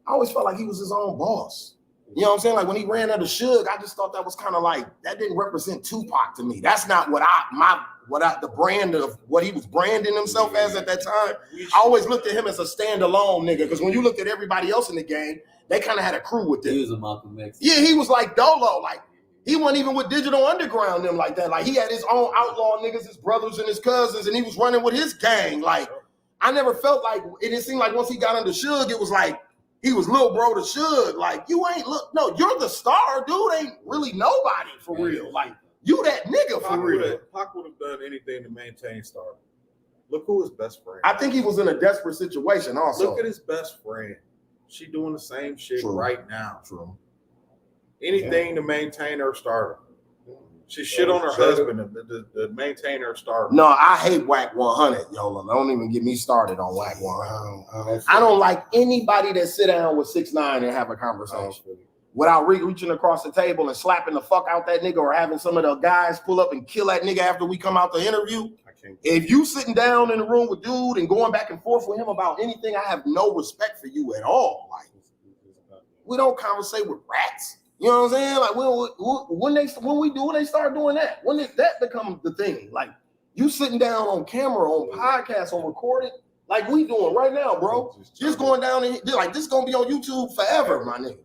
I always felt like he was his own boss. You know what I'm saying? Like when he ran under Suge, I just thought that was kind of like, that didn't represent Tupac to me. That's not the brand of what he was branding himself as at that time. I always looked at him as a standalone nigga, because when you looked at everybody else in the game, they kind of had a crew with them. He was a Malcolm X. Yeah, he was like Dolo. Like he wasn't even with Digital Underground them like that. Like he had his own outlaw niggas, his brothers and his cousins, and he was running with his gang. Like I never felt like it didn't seem like once he got under Suge, it was like he was little bro to Suge. Like you ain't no, you're the star, dude. Ain't really nobody for real. Like you that nigga for real. Pac would have done anything to maintain stardom. Look who his best friend. I think he was in a desperate situation also. Look at his best friend. She doing the same shit right now. True. Anything to maintain her stardom. She shit on her husband to maintain her stardom. No, I hate Whack 100, Yola. Don't even get me started on Whack 100. I don't like anybody that sit down with 6ix9ine and have a conversation without reaching across the table and slapping the fuck out that nigga or having some of the guys pull up and kill that nigga after we come out the interview. If you sitting down in the room with dude and going back and forth with him about anything, I have no respect for you at all. Like, we don't conversate with rats. You know what I'm saying? Like when they start doing that, when did that become the thing? Like you sitting down on camera, on podcasts, on recorded, like we doing right now, bro. Just going down and like this is gonna be on YouTube forever, my nigga.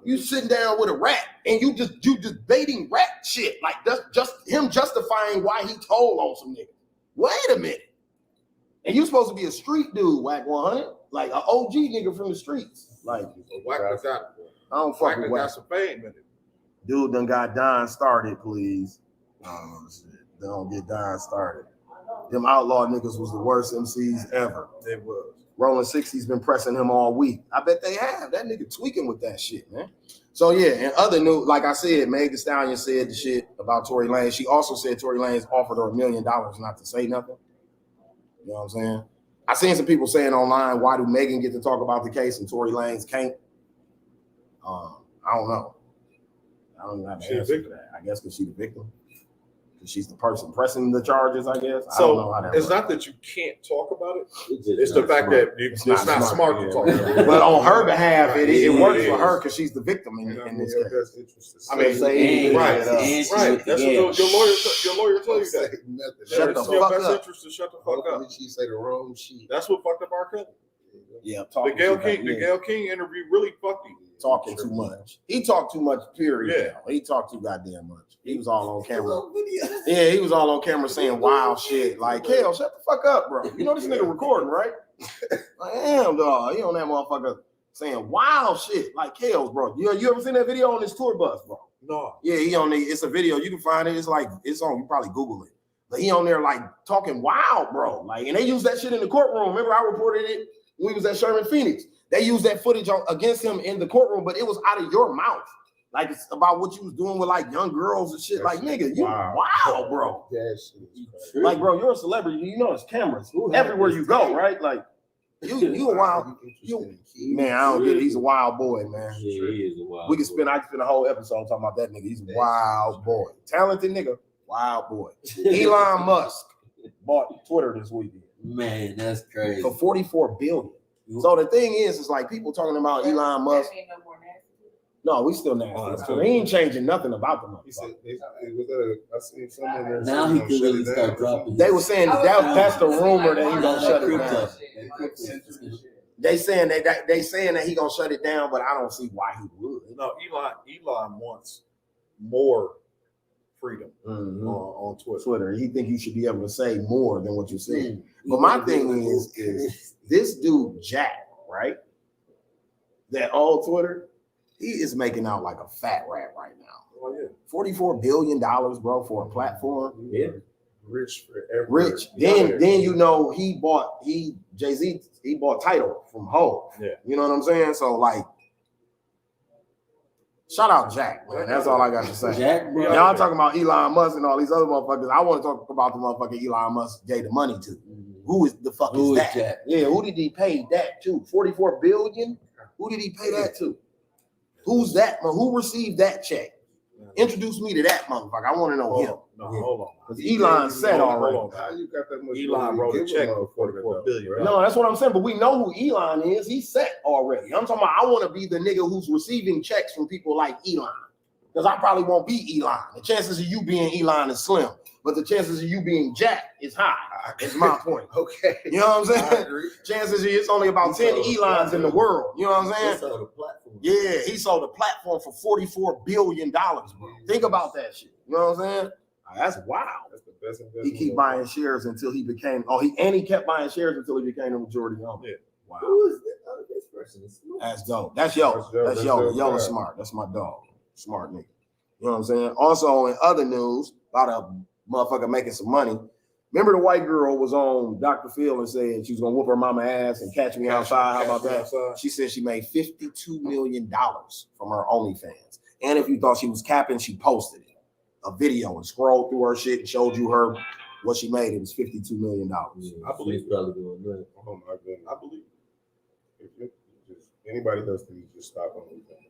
You sitting down with a rat and you just baiting rat shit. Like that's just him justifying why he told on some niggas. Wait a minute. And you supposed to be a street dude, Whack 100, like an OG nigga from the streets. Like Whack got I don't fuck with Whack. Got some fame in it. Dude done got Don started, please. Oh shit. Don't get Don started. Them outlaw niggas was the worst MCs ever. They was. Rolling 60's been pressing him all week. I bet they have. That nigga tweaking with that shit, man. So yeah, and other news, like I said, Meg Thee Stallion said the shit about Tory Lanez. She also said Tory Lanez offered her $1 million not to say nothing. You know what I'm saying? I seen some people saying online, why do Megan get to talk about the case and Tory Lanez can't? I don't know. I don't even have to answer to that. I guess because she's the victim. She's the person pressing the charges, I guess. I don't know how that it's works. not that you can't talk about it. It's the fact that it's not smart to talk about it. But on her behalf, it works for her because she's the victim in this case. I mean, right. That's what your lawyer told you that. Shut the fuck up. Shut the fuck up. She say the wrong shit. That's what fucked up R. Kelly. Yeah, the Gayle King interview really fucked him. Talking too much. He talked too much, period. Yeah. He talked too goddamn much. He was all on camera. Yeah, he was all on camera saying wild shit. Like, Kale, shut the fuck up, bro. You know this nigga recording, right? Like, damn, dog. He on that motherfucker saying wild shit. Like, Kale's, bro. You ever seen that video on his tour bus, bro? No. Yeah, it's a video. You can find it. It's on, you probably Google it. But he on there like talking wild, bro. Like, and they use that shit in the courtroom. Remember I reported it when we was at Sherman Phoenix. They used that footage against him in the courtroom, but it was out of your mouth. Like it's about what you was doing with like young girls and shit. Like, nigga, you wild, bro. Like, bro, you're a celebrity. You know there's cameras everywhere you go, right? Like, you a wild. Man, I don't get it. He's a wild boy, man. Yeah, he is a wild I could spend a whole episode talking about that nigga. He's a wild boy. Talented nigga, wild boy. Elon Musk bought Twitter this weekend. Man, that's crazy. For $44 billion. So the thing is like people talking about Elon Musk. No, we still nasty. He ain't changing nothing about the money. I seen someone there. Now he can really start dropping. They were saying that's the rumor that he gonna shut it down. They saying that he gonna shut it down, but I don't see why he would. No, Elon wants more freedom on Twitter. He think you should be able to say more than what you said. But my thing is this dude Jack, right? That old Twitter, he is making out like a fat rat right now. Oh yeah, $44 billion, bro, for a platform. Yeah, rich forever. Rich. Then you know Jay-Z bought Tidal from Hov. Yeah, you know what I'm saying. So like, shout out Jack, man. That's all I got to say. Jack, bro. Y'all talking about Elon Musk and all these other motherfuckers. I want to talk about the motherfucker Elon Musk gave the money to. Who is the fuck is that? Jack? Yeah, who did he pay that to? $44 billion? Who did he pay that to? Who's that? Who received that check? Introduce me to that motherfucker. I want to know him. No, hold on. Because Elon said already. Hold on, How you got that much? Elon wrote a Give check him for $44 billion. right? No, that's what I'm saying. But we know who Elon is. He's set already. I'm talking about I want to be the nigga who's receiving checks from people like Elon. Because I probably won't be Elon. The chances of you being Elon is slim. But the chances of you being Jack is high. Is my point. Okay. You know what I'm I saying? agree. Chances are it's only about 10 Elons in the world. You know what I'm saying? He sold a platform. Yeah, he sold a platform for $44 billion, bro. Think about that shit. You know what I'm saying? That's wild. That's the best investment. He keep buying shares until he became. He kept buying shares until he became the majority owner. Yeah. Wow. Who is that? Oh, this person is smart. That's dope. That's Yo. That's Yo. Yo's smart. That's my dog. Smart nigga. You know what I'm saying? Also, in other news, about a motherfucker making some money. Remember the white girl was on Dr. Phil and said she was gonna whoop her mama ass and catch me outside. How about that? She said she made $52 million from her OnlyFans. And if you thought she was capping, she posted it. A video and scrolled through her shit and showed you her what she made. It was $52 million. I believe he's probably doing that. Oh my goodness. I believe if just anybody does things, just stop on anything.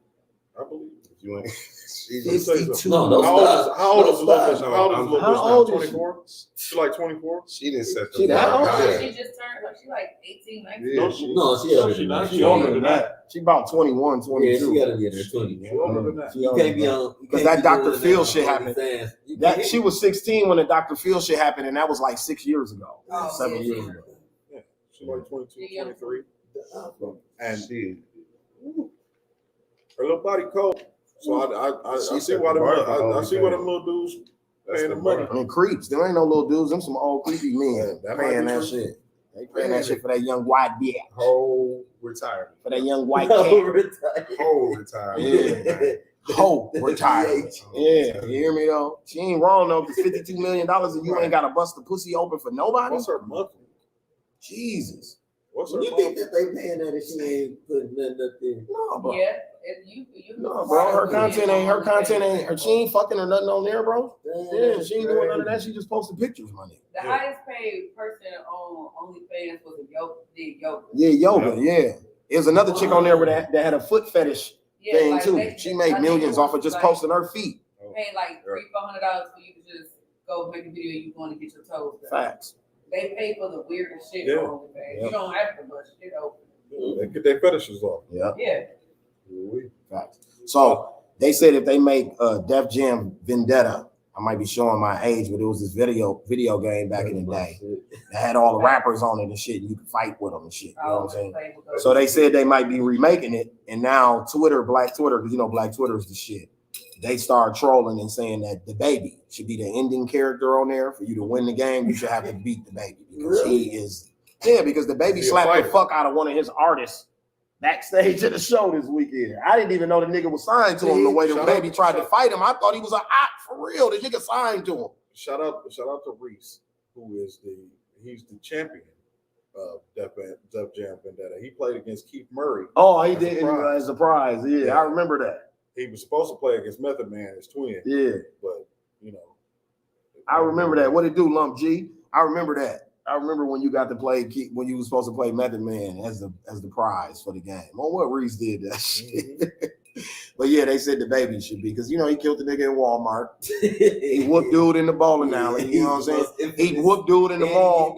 I believe if you ain't. 52. No, don't stop. How old is Don't Little Bitch? stop. How old is Little How Bitch old now? is she? 24? She like 24? She didn't set She that old? Yeah. She just turned, like, she like 18, 19. Yeah, No, she- No, she older than that. She older than that. She about 21, 22. Yeah, she gotta be in her 20s. She older than that. She You older can't be than on. Because that Dr. Phil shit happened. happened. that. She was 16 when the Dr. Phil shit happened, and that was like 6 years ago. Oh, 7 yeah, years she- ago. Yeah. She like 22, 23. And she, Her little body cold. So I She see set why the them bar for I see why them OnlyFans. little dudes that's paying the the money. bar. I mean, creeps. There ain't no little dudes. Them some old creepy men That might paying be that true. shit. They paying that shit for that young white bitch. Whole retirement. For that young white cat. Whole retirement. Yeah. Whole retirement. Yeah, you hear me though? She ain't wrong though, because $52 million and you ain't got to bust the pussy open for nobody. What's her monthly? Jesus. What's her You monthly? think that they paying that and she ain't putting nothing up there? No, bro. Yeah. You No, bro. Her content ain't she ain't fucking or nothing on there, bro. Yeah, she ain't doing none of that. She just posted pictures, money. The highest paid person on OnlyFans was a yoga. Yeah, yoga, yeah. There's another chick on there with that had a foot fetish Yeah, thing like too. She made millions off of just posting her feet. Pay like $300-$400 for you to just go make a video you want to get your toes done. Facts. They pay for the weirdest shit Yeah. on OnlyFans. You don't have to bust shit open. They get their fetishes off. Yeah. Yeah. Facts. So they said if they make Def Jam Vendetta, I might be showing my age, but it was this video game back in the day that had all the rappers on it and shit. And you could fight with them and shit. You know what I'm saying? So they said they might be remaking it, and now Twitter, Black Twitter, because you know Black Twitter is the shit. They start trolling and saying that the baby should be the ending character on there. For you to win the game, you should have to beat the baby because he is. Yeah, because the baby slapped the fuck out of one of his artists backstage at the show this weekend. I didn't even know the nigga was signed to him the way the baby tried to fight him. I thought he was an op for real. The nigga signed to him. Shout out to Reese, who is he's the champion of Def Jam Vendetta. He played against Keith Murray. Oh, he did as a prize. Yeah, I remember that. He was supposed to play against Method Man, his twin. Yeah, but you know, I remember that. What did it do, Lump G? I remember that. I remember when you got to play when you were supposed to play Method Man as the prize for the game. On what Reese did that shit. But yeah, they said the baby should be because you know he killed the nigga in Walmart. He whooped dude in the bowling alley. You know what I'm saying? He whooped dude in the mall.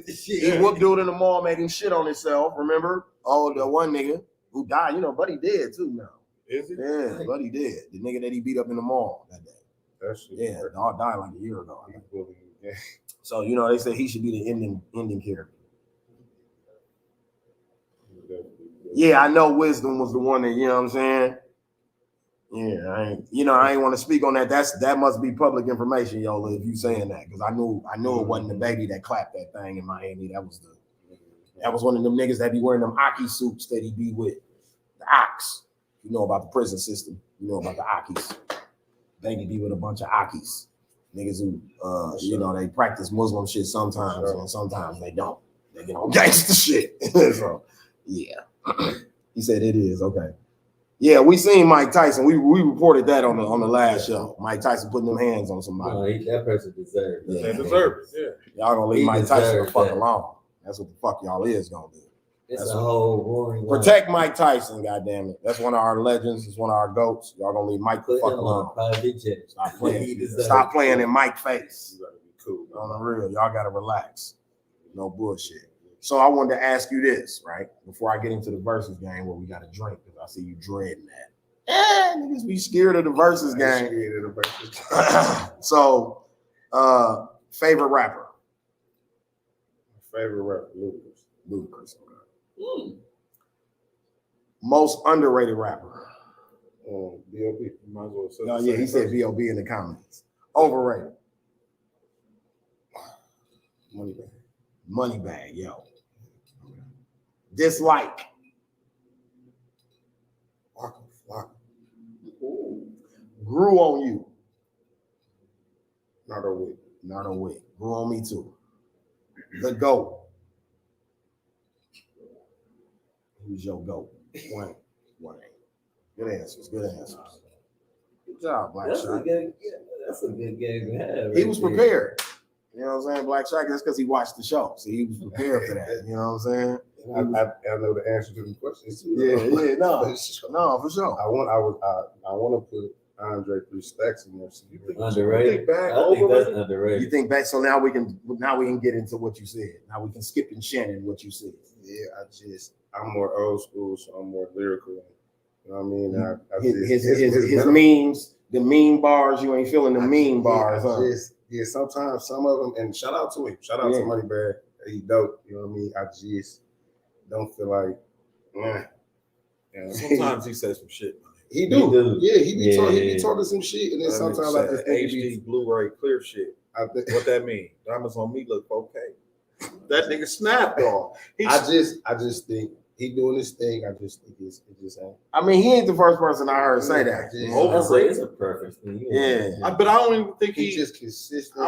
He whooped dude in the mall, made him shit on himself. Remember? Oh, the one nigga who died. You know, Buddy dead too now. Is he? Yeah, Buddy dead. The nigga that he beat up in the mall that day. That's yeah, the dog died like a year ago. So you know they said he should be the ending character. Yeah, I know Wisdom was the one that, you know what I'm saying? Yeah, I ain't want to speak on that. That must be public information, Yola, if you saying that. Because I knew it wasn't the baby that clapped that thing in Miami. That was one of them niggas that be wearing them Aki suits that he be with. The Ox. You know about the prison system. You know about the Akis. Baby be with a bunch of Akis. Niggas who they practice Muslim shit sometimes, and sometimes they don't. They get on gangster shit. So yeah. He said it is okay. Yeah, we seen Mike Tyson. We reported that on the last show. Mike Tyson putting them hands on somebody. No, that person deserves it. They deserve it. Yeah. Y'all gonna leave Mike Tyson the fuck alone. That's what the fuck y'all is gonna do. It's a whole roaring. Protect Mike Tyson, goddammit. That's one of our legends. It's one of our goats. Y'all gonna leave Mike the fuck alone. Stop playing. Stop playing in Mike's face. You gotta be cool. On the real, y'all gotta relax. No bullshit. So I wanted to ask you this, right? Before I get into the versus game where we got to drink, because I see you dreading that. Niggas be scared of the versus game. Scared of the versus game. So, favorite rapper? Favorite rapper, Ludacris. Okay. Most underrated rapper? B.O.B. Might as well say No, yeah, he said B.O.B. in the comments. Overrated? Moneybag, yo. Dislike? Grew on you? Not a week. Not a week. Grew on me too. The GOAT? Who's your GOAT? Wayne. Good answers. Good answers. Good job, Black That's Shot. That's a good game to have. He was prepared. You know what I'm saying? Black Shaq, that's because he watched the show. So he was prepared for that. You know what I'm saying? I know the answer to the questions too. No, for sure. I want to put Andre 3 Stacks in there. So you think Underrated. I think that's underrated. You think back, so now we can get into what you said. Now we can skip and Shannon what you said. Yeah, I'm more old school, so I'm more lyrical. You know what I mean? His memes, the meme bars, you ain't feeling the meme bars, huh? Sometimes some of them, and shout out to him. Shout out to Moneybag. He dope. You know what I mean? I just don't feel like, Sometimes he says some shit. He do. Yeah, he be talking some shit, and then sometimes I just think HD Blu-ray clear shit. I think what that mean? Diamonds on me look okay. That nigga snapped off. I just think he doing this thing. I just think it just ain't. I mean, he ain't the first person I heard say that. It's a preference thing. Yeah. But I don't even think he's just consistent.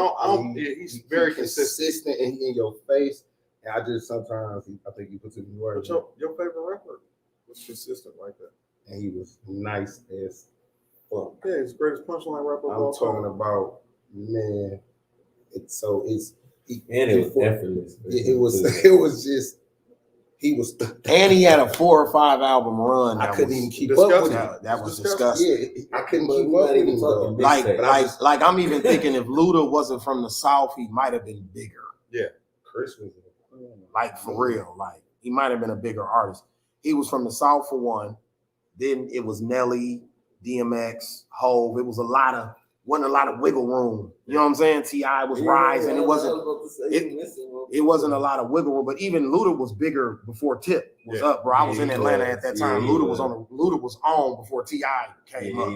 He's very consistent and he in your face. And I just sometimes I think he puts it in words. Your favorite rapper was consistent like that. And he was nice as fuck. Yeah, he's the greatest punchline rapper of all time. I'm talking about, man. It was effortless. It was just he was, and he had a 4 or 5 album run. I couldn't even keep up with it. That was disgusting. Yeah, I couldn't keep up with him. Like I'm even thinking if Luda wasn't from the South, he might have been bigger. Yeah, Chris was like for real. Like he might have been a bigger artist. He was from the South for one. Then it was Nelly, DMX, Hove. It was wasn't a lot of wiggle room. You know what I'm saying? T.I. was rising. It wasn't a lot of wiggle room. But even Luda was bigger before Tip was up, bro. I was in Atlanta at that time. Luda was on before T.I. came up.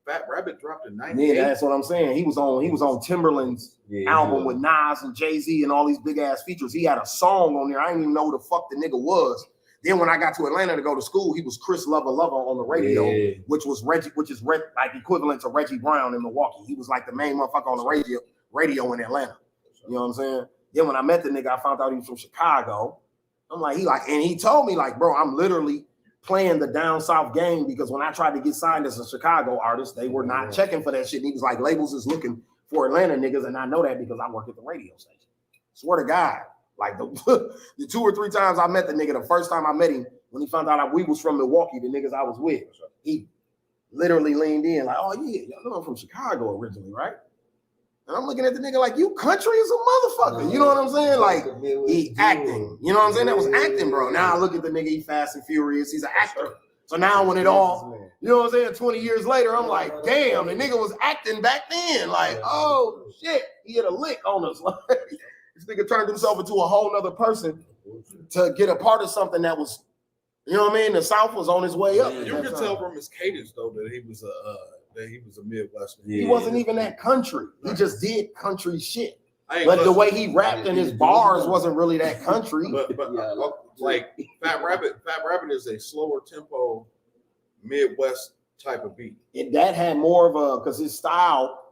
Fat Rabbit dropped in 98. Yeah, that's what I'm saying. He was on Timberland's album with Nas and Jay-Z and all these big ass features. He had a song on there. I didn't even know who the fuck the nigga was. Then when I got to Atlanta to go to school, he was Chris Lover on the radio, which is like equivalent to Reggie Brown in Milwaukee. He was like the main motherfucker on the radio in Atlanta. You know what I'm saying? Then when I met the nigga, I found out he was from Chicago. I'm like, and he told me like, bro, I'm literally playing the down south game because when I tried to get signed as a Chicago artist, they were not checking for that shit. And he was like, labels is looking for Atlanta niggas, and I know that because I work at the radio station. Swear to God. Like the 2 or 3 times I met the nigga, the first time I met him, when he found out we was from Milwaukee, the niggas I was with, he literally leaned in like, oh yeah, y'all know I'm from Chicago originally, right? And I'm looking at the nigga like, you country as a motherfucker. You know what I'm saying? Like, he acting. You know what I'm saying? That was acting, bro. Now I look at the nigga, he Fast and Furious. He's an actor. So now when it all, you know what I'm saying, 20 years later, I'm like, damn, the nigga was acting back then. Like, oh shit, he had a lick on us. This nigga turned himself into a whole nother person to get a part of something that was, you know what I mean? The South was on his way up. You can tell from his cadence though that he was a Midwestern. He wasn't even that country. He just did country shit. But the way he rapped in his bars wasn't really that country. But like Fat Rabbit is a slower tempo Midwest type of beat. That had more of a, because his style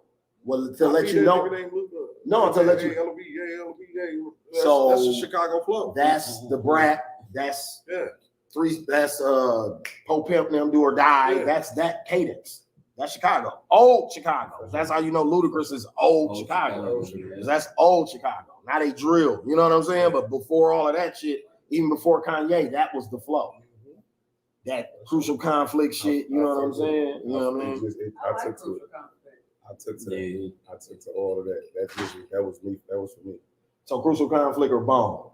was to let you know. No, to let you. So that's the Chicago flow. That's the Brat. That's That's Poe Pimp them Do or Die. Yeah. That's that cadence. That's Chicago. Old Chicago. That's how you know Ludacris is old Chicago. That's old Chicago. Now they drill. You know what I'm saying? But before all of that shit, Even before Kanye, that was the flow. That crucial conflict shit, you know what I'm saying? You know what I mean? I took to it. I took to all of that. That was me. That was for me. So crucial conflict or bone?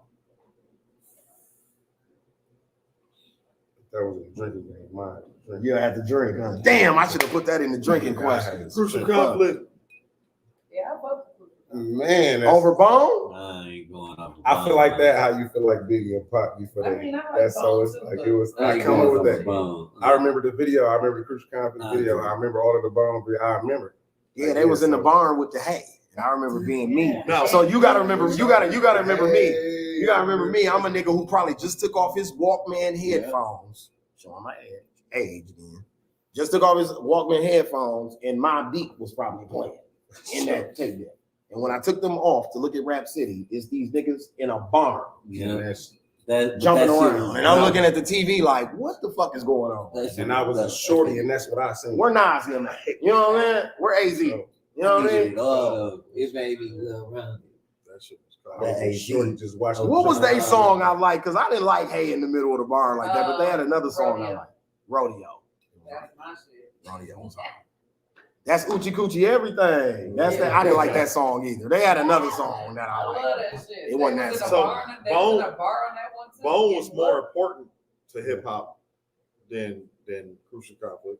That was a drinking game. Mine. You had to drink, huh? Damn, I should have put that in the drinking question. Crucial conflict. Yeah, I vote for Man, over bone? I ain't going up. I feel like that. How you feel like Biggie and Pop? You feel that? That's so. It's like it was. I come up with that. I remember the video. I remember the Crucial Conflict video. I remember all of the bone. I remember. Yeah, they was in the barn with the hay. And I remember being me. No, so you gotta remember. You gotta remember me. You gotta remember me. I'm a nigga who probably just took off his Walkman headphones. Showing my age again. Just took off his Walkman headphones, and my beat was probably playing in that tape deck. And when I took them off to look at Rap City, it's these niggas in a barn. Yeah. Jumping around. And I'm looking at the TV like, what the fuck is going on? And I was a shorty, and that's what I seen. We're Nas in that. You know what I mean? We're AZ. You know what I mean? It made me around. That shit was cool. I was a shorty just watching. What was their song I like? Because I didn't like Hey in the middle of the bar like that, but they had another song I like. Rodeo. That's my shit. Rodeo was hard. That's Oochie Coochie Everything. That's that. I didn't like that song either. They had another song that I liked. love that shit. It wasn't that So song. Bone Bone was more important to hip hop than Crucial Conflict.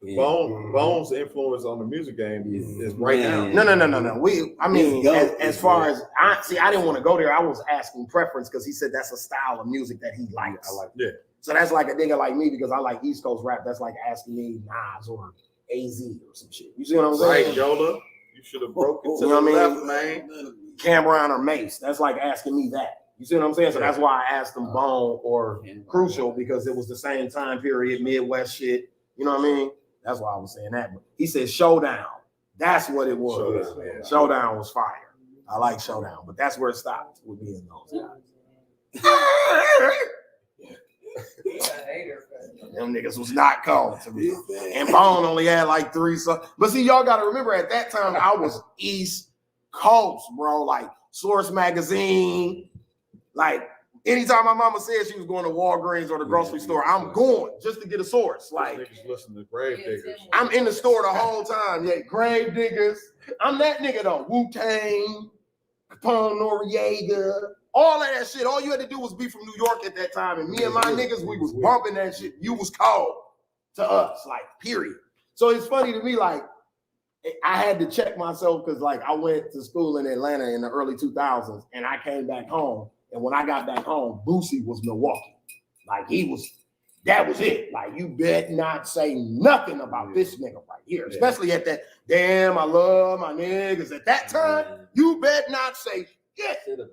Bone's influence on the music game is right now. No. I mean, as far as I didn't want to go there. I was asking preference because he said that's a style of music that he likes. I like. Yeah. So that's like a nigga like me because I like East Coast rap. That's like asking me Nas or AZ or some shit. You see what I'm saying? Right, Yola. You should have broken to you know the what I left, mean? man. Cameron or Mace. That's like asking me that. You see what I'm saying? So that's why I asked them Bone or Crucial because it was the same time period, Midwest shit. You know what I mean? That's why I was saying that. But he said Showdown. That's what it was. Showdown was fire. I like Showdown, but that's where it stopped with me and those guys. Them niggas was not calling to me. And Bone only had like 3 songs. But see, y'all gotta remember at that time I was East Coast, bro. Like Source Magazine. Like anytime my mama said she was going to Walgreens or the grocery store, I'm going just to get a source. Like Niggas listen to Grave Diggers. I'm in the store the whole time. Yeah, Grave Diggers. I'm that nigga though. Wu-Tang, Capone Noriega. All of that shit, all you had to do was be from New York at that time. And me and my niggas, we was bumping that shit. You was cold to us, like, period. So it's funny to me, like, I had to check myself because, like, I went to school in Atlanta in the early 2000s and I came back home. And when I got back home, Boosie was Milwaukee. Like, that was it. Like, you bet not say nothing about this nigga right here, especially at that, damn, I love my niggas. At that time, you bet not say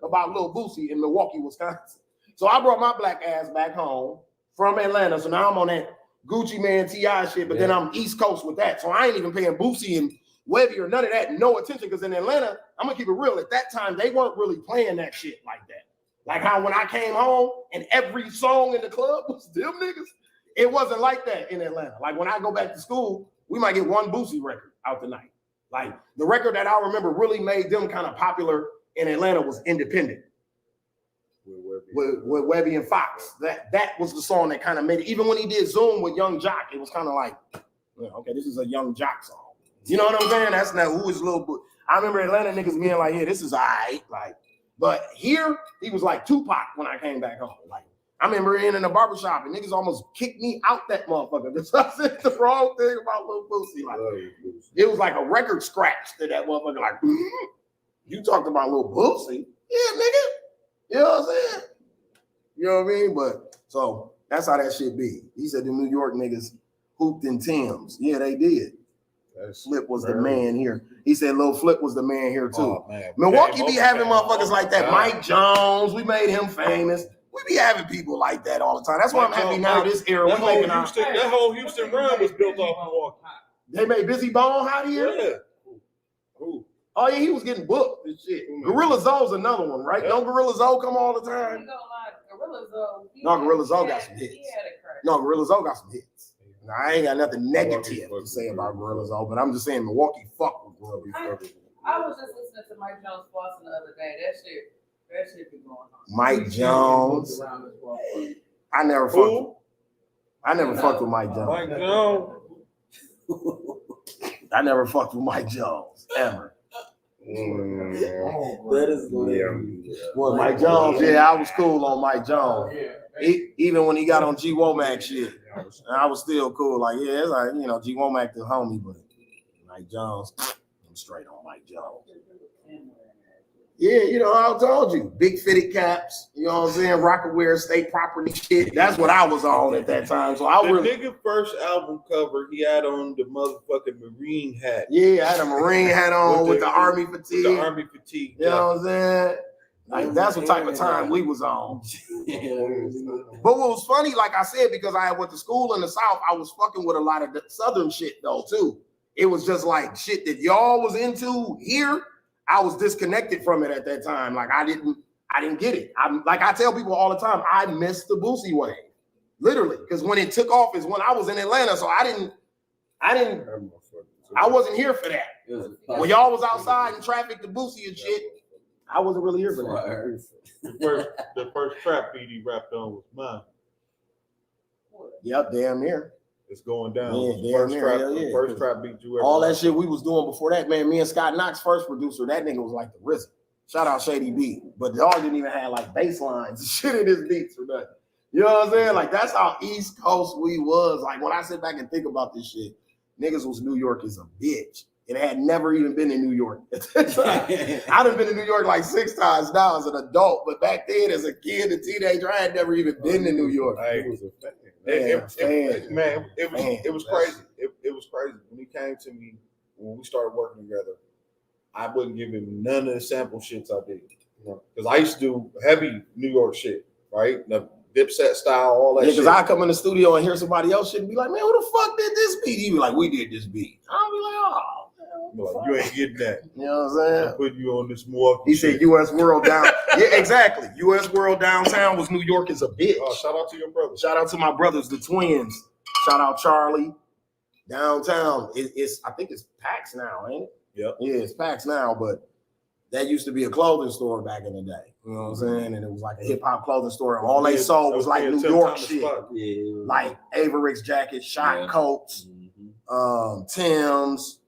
about Lil Boosie in Milwaukee, Wisconsin. So I brought my black ass back home from Atlanta. So now I'm on that Gucci Man T.I. shit, but then I'm East Coast with that. So I ain't even paying Boosie and Webby or none of that, no attention, because in Atlanta, I'm gonna keep it real. At that time, they weren't really playing that shit like that. Like how when I came home and every song in the club was them niggas, it wasn't like that in Atlanta. Like when I go back to school, we might get one Boosie record out the night. Like the record that I remember really made them kind of popular in Atlanta was Independent with Webby and Fox. That was the song that kind of made it. Even when he did Zoom with Young Jock, it was kind of like, okay, this is a Young Jock song. You know what I'm saying? That's not who is Lil. I remember Atlanta niggas being like, yeah, this is all right. Like, but here he was like Tupac when I came back home. Like, I remember in the barbershop and niggas almost kicked me out that motherfucker. Because I said the wrong thing about Lil Boosie. Like, it was like a record scratch to that motherfucker. Like, you talked about Lil Boosie? Yeah, nigga. You know what I'm saying? You know what I mean? But so that's how that shit be. He said the New York niggas hooped in Timbs. Yeah, they did. Flip was the man here. He said Lil Flip was the man here too. Oh, Milwaukee be having motherfuckers like that. Mike Jones, we made him famous. We be having people like that all the time. That's why I'm happy now. This era, that whole Houston run was built off Milwaukee. They made Busy Bone out here. Yeah. Ooh. Oh yeah, he was getting booked and shit. Gorilla Zoe's another one, right? Yeah. Don't Gorilla Zoe come all the time? Gorilla Zoe. No, Gorilla Zoe got some hits. No, Gorilla Zoe got some hits. Now, I ain't got nothing negative to say about Gorilla Zoe, but I'm just saying Milwaukee fuck with Gorilla. I was just listening to Mike Jones Boston the other day. That shit be going on. Mike Jones. I never fucked with Mike Jones. Mike Jones. I never fucked with Mike Jones ever. That is hilarious. Well, Mike Jones, yeah, I was cool on Mike Jones. Even when he got on G Womack shit, I was still cool. Like, yeah, it's like, you know, G Womack the homie, but Mike Jones, I'm straight on Mike Jones. Yeah, you know, I told you, big fitted caps, you know what I'm saying? Rockaware state property shit. That's what I was on at that time. So I The really, nigga first album cover, he had on the motherfucking Marine hat. yeah, I had a Marine hat on with the Army fatigue. With the Army fatigue. You know what I'm saying? Like, that's what type of time we was on. But what was funny, like I said, because I went to school in the South, I was fucking with a lot of the Southern shit though too. It was just like shit that y'all was into here. I was disconnected from it at that time. Like I didn't get it. I tell people all the time, I missed the Boosie wave. Literally. Because when it took off is when I was in Atlanta. So I wasn't here for that. When y'all was outside and traffic to Boosie and shit, I wasn't really here for that. The first trap beat he rapped on was mine. Yep, damn near. It's going down. Yeah, damn near. The first trap beat you ever. All that shit we was doing before that, man. Me and Scott Knox, first producer, that nigga was like the RZA. Shout out Shady B. But y'all didn't even have like bass lines and shit in his beats or nothing. You know what I'm saying? Like that's how East Coast we was. Like when I sit back and think about this shit, niggas was New York is a bitch. It had never even been in New York. I'd have been in New York like 6 times now as an adult, but back then as a kid, a teenager, I had never even been to New York. It was a fan. It was crazy. It was crazy. When he came to me, when we started working together, I wouldn't give him none of the sample shits I did. Because I used to do heavy New York shit, right? The Dipset style, all that shit. Because I come in the studio and hear somebody else shit and be like, man, who the fuck did this beat? He be like, we did this beat. I'll be like, oh. Like, you ain't getting that. You know what I'm saying? I'm putting you on this Milwaukee. He said U.S. World down. Yeah, exactly. U.S. World downtown was New York is a bitch. Shout out to your brothers. Shout out to my brothers, the twins. Shout out Charlie. Downtown. I think it's Pax now, ain't it? Yep. Yeah, it's Pax now, but that used to be a clothing store back in the day. You know what I'm saying? And it was like a hip-hop clothing store. And all they sold was like New York shit. Yeah. Like Averix jackets, shot coats, Tim's.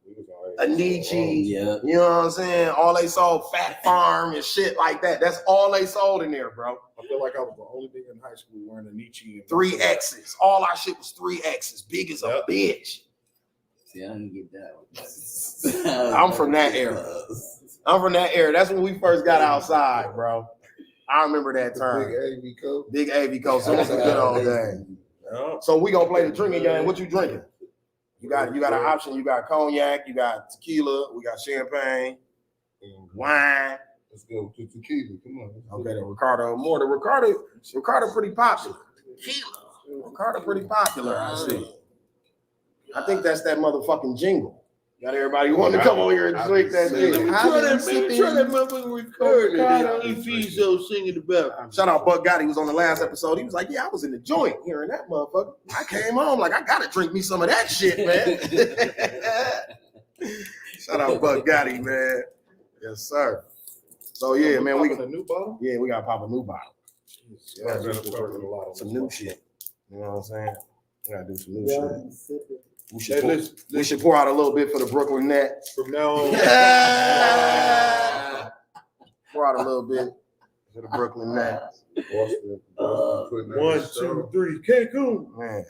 Anichi, you know what I'm saying? All they sold, Fat Farm and shit like that. That's all they sold in there, bro. I feel like I was the only nigga in high school wearing Anichi. 3X's. All our shit was 3X's. Big as a bitch. See, I didn't get that one. I'm from that era. That's when we first got outside, bro. I remember that term. Big AV coat. So it's a good old game. So we gonna play the drinking game. What you drinking? You got an option. You got cognac, you got tequila, we got champagne, wine. Let's go to tequila. Come on. Okay, the Ricardo pretty popular. Tequila. Ricardo pretty popular, I see. I think that's that motherfucking jingle. Got everybody wanting to come over here and drink that shit. Try that motherfucking record that Efizo singing about. Shout out Buck Gotti, was on the last episode. He was like, yeah, I was in the joint hearing that motherfucker. I came home like, I gotta drink me some of that shit, man. Shout out Buck Gotti, man. Yes, sir. So yeah, man, we got a new bottle. Yeah, we gotta pop a new bottle. Yeah, some new shit. You know what I'm saying? We gotta do some new shit. We should pour out a little bit for the Brooklyn Nets. From now on. Pour out a little bit for the Brooklyn Nets. 1, 2, 3, Cancun. Man.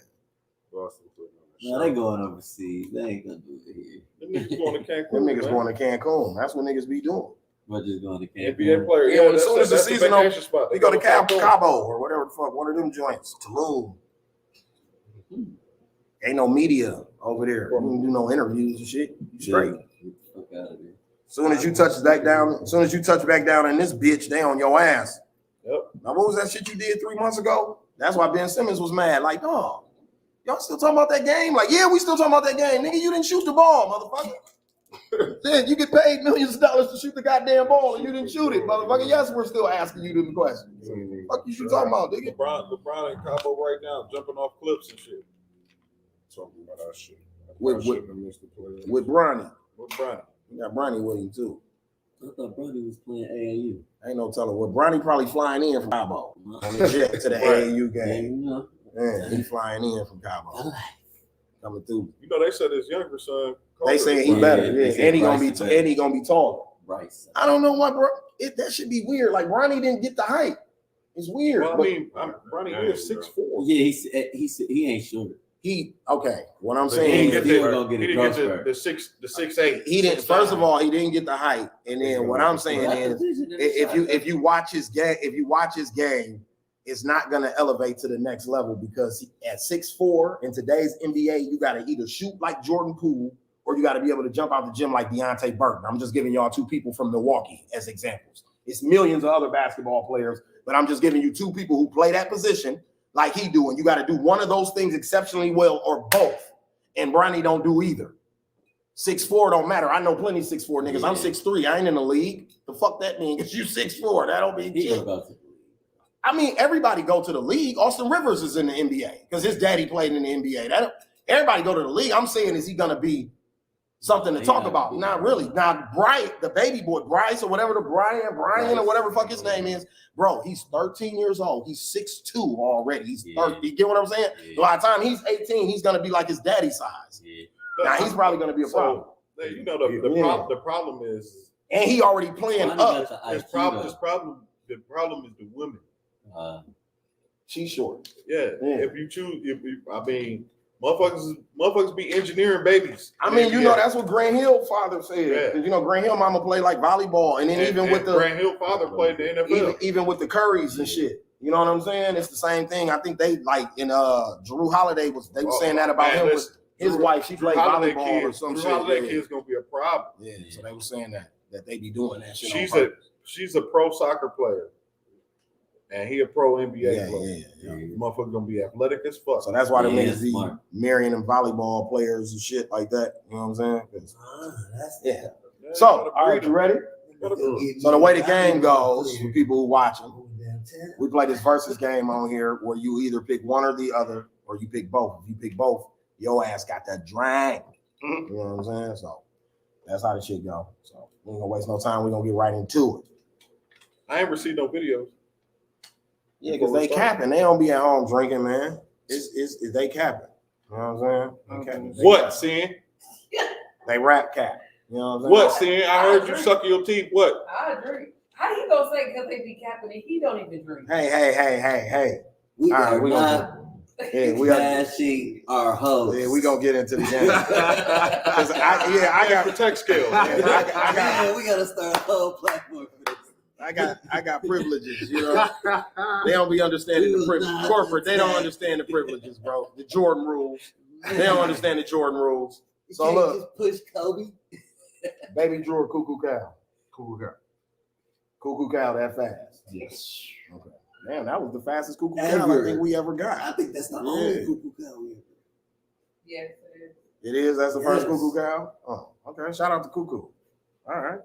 No, they going overseas. They ain't gonna do it here. Them niggas going to Cancun. Them niggas going to Cancun. That's what niggas be doing. But just going to Cancun. NBA player. Yeah, as soon as the season opens, spot. we go to Cabo or whatever the fuck, one of them joints. Tulum. Ain't no media over there. We don't do no interviews and shit. You straight. Fuck out of there. Soon as you touch back down in this bitch, they on your ass. Yep. Now, what was that shit you did 3 months ago? That's why Ben Simmons was mad. Like, oh, y'all still talking about that game? Like, yeah, we still talking about that game. Nigga, you didn't shoot the ball, motherfucker. Then you get paid millions of dollars to shoot the goddamn ball and you didn't shoot it, motherfucker. Yes, we're still asking you them questions. Fuck you talking about, nigga? LeBron and Cabo right now jumping off cliffs and shit. Talking about our shit. With Bronny. With Bronny. You got Bronny with him too. I thought Brody was playing AAU. Ain't no telling what. Bronny probably flying in from Cabo on the jet to the AAU game. Yeah, he flying in from Cabo. Coming through. You know, they said his younger son. They say he better. And he gonna be taller. Bryce. I don't know why, bro. That should be weird. Like Bronny didn't get the height. It's weird. Well, I mean, Bronny is 6'4". Yeah, he ain't short. What I'm But saying, he didn't get the 6'8". He didn't. First of all, he didn't get the height, and then what I'm saying is, if you watch his game, it's not gonna elevate to the next level because at 6'4" in today's NBA, you gotta either shoot like Jordan Poole or you gotta be able to jump out the gym like Deontay Burton. I'm just giving y'all two people from Milwaukee as examples. It's millions of other basketball players, but I'm just giving you two people who play that position like he do, and you got to do one of those things exceptionally well or both. And Bronny don't do either. 6'4" don't matter. I know plenty 6'4" niggas. I'm 6'3". I ain't in the league. The fuck that mean? Because you 6'4". That don't mean shit. I mean, everybody go to the league. Austin Rivers is in the NBA because his daddy played in the NBA. Everybody go to the league. I'm saying, is he gonna be something to talk about? Not really. Now, Bright, the baby boy, Bryce or whatever, Brian or whatever fuck his name is, bro, he's 13 years old. He's 6'2" already. He's 30. You get what I'm saying? Yeah. By the time he's 18, he's gonna be like his daddy size. Yeah. Now he's probably gonna be a problem. You know, the problem is, and he already playing up. The problem is the women. She's short. Yeah. If you choose, motherfuckers be engineering babies. I mean, you know, that's what Grant Hill father said. Yeah. You know, Grant Hill mama played like volleyball, and then even with the Grant Hill father played the NFL, even with the Currys and shit. You know what I'm saying? It's the same thing. I think they like in Drew Holiday was saying that about him with his wife. She played volleyball or some shit. Drew Holiday kid's gonna be a problem. Yeah. So they were saying that they be doing that shit. She's a pro soccer player. And he a pro NBA player. Yeah. Motherfucker gonna be athletic as fuck. So that's why the niggas be marrying them volleyball players and shit like that. You know what I'm saying? So, all right, you ready? So the way the game goes, for people who watching, we play this versus game on here where you either pick one or the other, or you pick both. If you pick both, your ass got that drag. You know what I'm saying? So that's how the shit go. So we ain't gonna waste no time. We're gonna get right into it. I ain't received no videos. Yeah, because they capping. They don't be at home drinking, man. It's they capping. You know what I'm saying? What, Sin? They rap cap. You know what I'm saying? I heard you suck your teeth. What? I drink. How you gonna say because they be capping and he don't even drink? Hey. We all right, we flashing our host. Yeah, we gonna get into the game. I got protect skills. We gotta start a whole platform for this. I got privileges, you know. They don't be understanding the privileges. Corporate, they don't understand the privileges, bro. The Jordan rules. They don't understand the Jordan rules. So look, just push Kobe. Baby Drew or Cuckoo Cow? Cuckoo Cow that fast. Yes. Okay. Damn, that was the fastest Cuckoo Cow I think we ever got. I think that's the only Cuckoo Cow we ever got. Yes, it is. It is? That's the first Cuckoo Cow? Oh, okay. Shout out to Cuckoo. All right.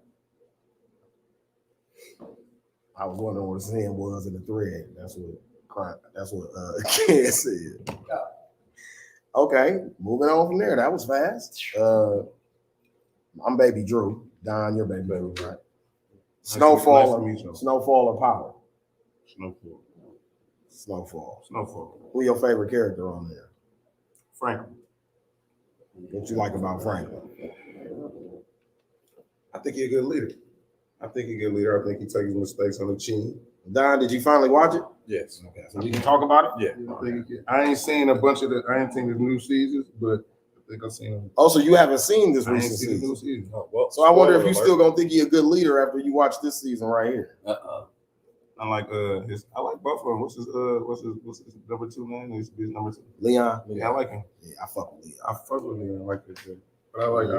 I was wondering what the saying was in the thread. That's what Ken said. Okay, moving on from there. That was fast. I'm Baby Drew. Don, your baby, right? Snowfall or Power? Snowfall. Who your favorite character on there? Franklin. What you like about Franklin? I think he's a good leader. I think he takes his mistakes on the chin. Don, did you finally watch it? Yes. Okay. So we can talk about it? Yeah. I ain't seen I ain't seen the new seasons, but I think I've seen them. Oh, so you haven't seen this recent season? New season. Oh, well, so I wonder if you still gonna think he's a good leader after you watch this season right here. I like I like both of them. What's his number 2 name? His number 2. Leon. Yeah, I like him. Yeah, I fuck with Leon. I like this shit. But I like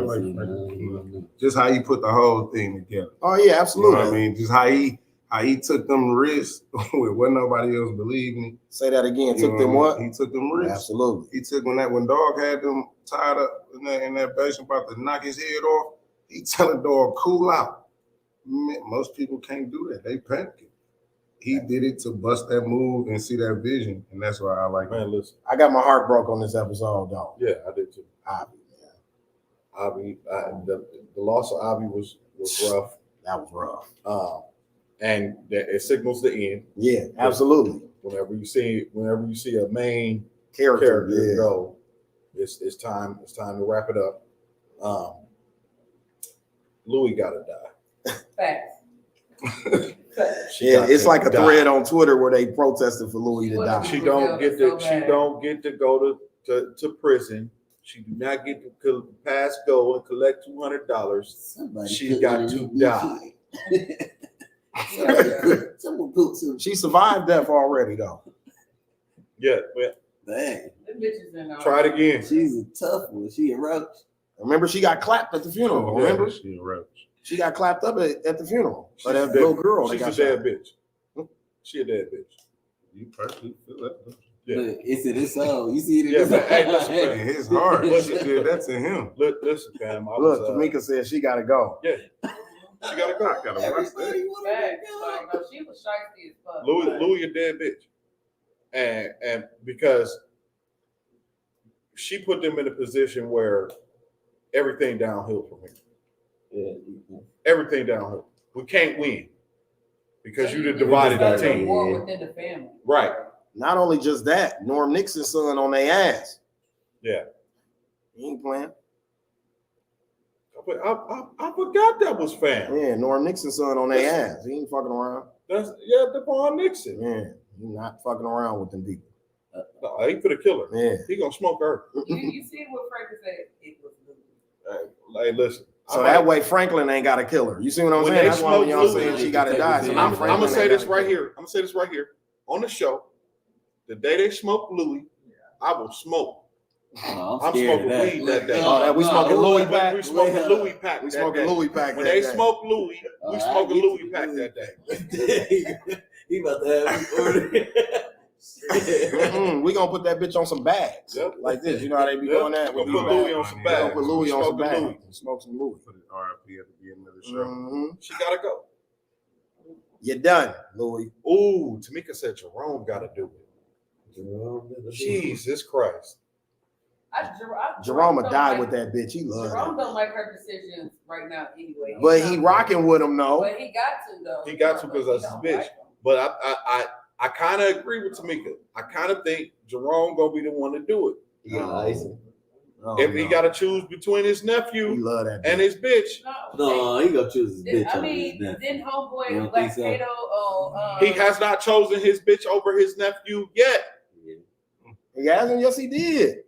just how he put the whole thing together. Oh yeah, absolutely. You know what I mean, just how he took them risks with what nobody else believed in. Say that again. Took them what? He took them risks. Absolutely. He took when Dog had them tied up in that basement about to knock his head off. He telling Dog cool out. Man, most people can't do that. They panicking. He did it to bust that move and see that vision, and that's why I like man. Listen, I got my heart broke on this episode, though. Yeah, I did too. Avi, the loss of Avi was rough. That was rough. And it signals the end. Yeah, absolutely. Whenever you see a main Character, go, it's time to wrap it up. Louis gotta die. Facts. Yeah, it's like a thread on Twitter where they protested for Louis to die. She don't get to go to prison. She do not get to pass go and collect $200. She got to die. She survived death already, though. Yeah, but Dang. try it again. She's a tough one. She a roach. Remember, she got clapped at the funeral. Remember, She a roach. she got clapped up at the funeral. But that little girl, they She's got a dead shot. bitch. She a dead bitch. You personally feel that? Yeah. Look, it's in his soul. You see it in Yeah, his but hey, soul. listen, In his heart, she did that to him. Listen, fam. Look, Tamika said she got to go. Yeah, she gotta go. I gotta watch that. Facts. Like, no, she was shiesty as fuck. Louis a dead bitch, and because she put them in a position where everything downhill from here. Yeah. Everything downhill. We can't win because So you you the divided the started a team. war within the family. Right. Not only just that, Norm Nixon's son on their ass. Yeah. He ain't playing. I forgot that was fam. Yeah, Norm Nixon's son on their ass. He ain't fucking around. That's DePaul Nixon. Yeah, he not fucking around with them people. No, he for the killer. Yeah. He gonna smoke her. You see what Frank said? It was Louis. Hey, listen. So that way Franklin ain't got to kill her. You see what I'm When saying? they That's why when y'all smoke saying Louis, she got to die. So I'm now gonna Franklin say ain't this gotta right kill here. I'm gonna say this right here on the show. The day they smoke Louis, I will smoke. Oh, I'm smoking weed that day. Oh, that we smoking Louis pack. We smoking Louis pack. We that smoking day. Louis pack. When that they day. smoke Louis, we smoking Louis pack that day. He about to have his order. We gonna put that bitch on some bags. Yep. Like this. You know how they be doing that? We're With gonna put Louis on some We gonna bags. put Louis on some Smoking bags. Louis. Smoke some Louis. Put it RIP at the beginning of the show. She gotta go. You're done, Louis. Ooh, Tamika said Jerome gotta do it. Jesus Christ. Jerome don't died like- with that bitch. He loved Jerome that. don't like her decisions right now anyway. But he rocking with him though. But he got to though. He got to because that's his He don't bitch. like him. But I kind of agree with Tamika. I kind of think Jerome gonna be the one to do it. Oh, If he got to choose between his he nephew love that. and bitch. his bitch, No, he gonna choose his bitch. I over mean, his nephew. then You homeboy don't Black think so? Kato. he has not chosen his bitch over his nephew yet. He hasn't. Yes, he did.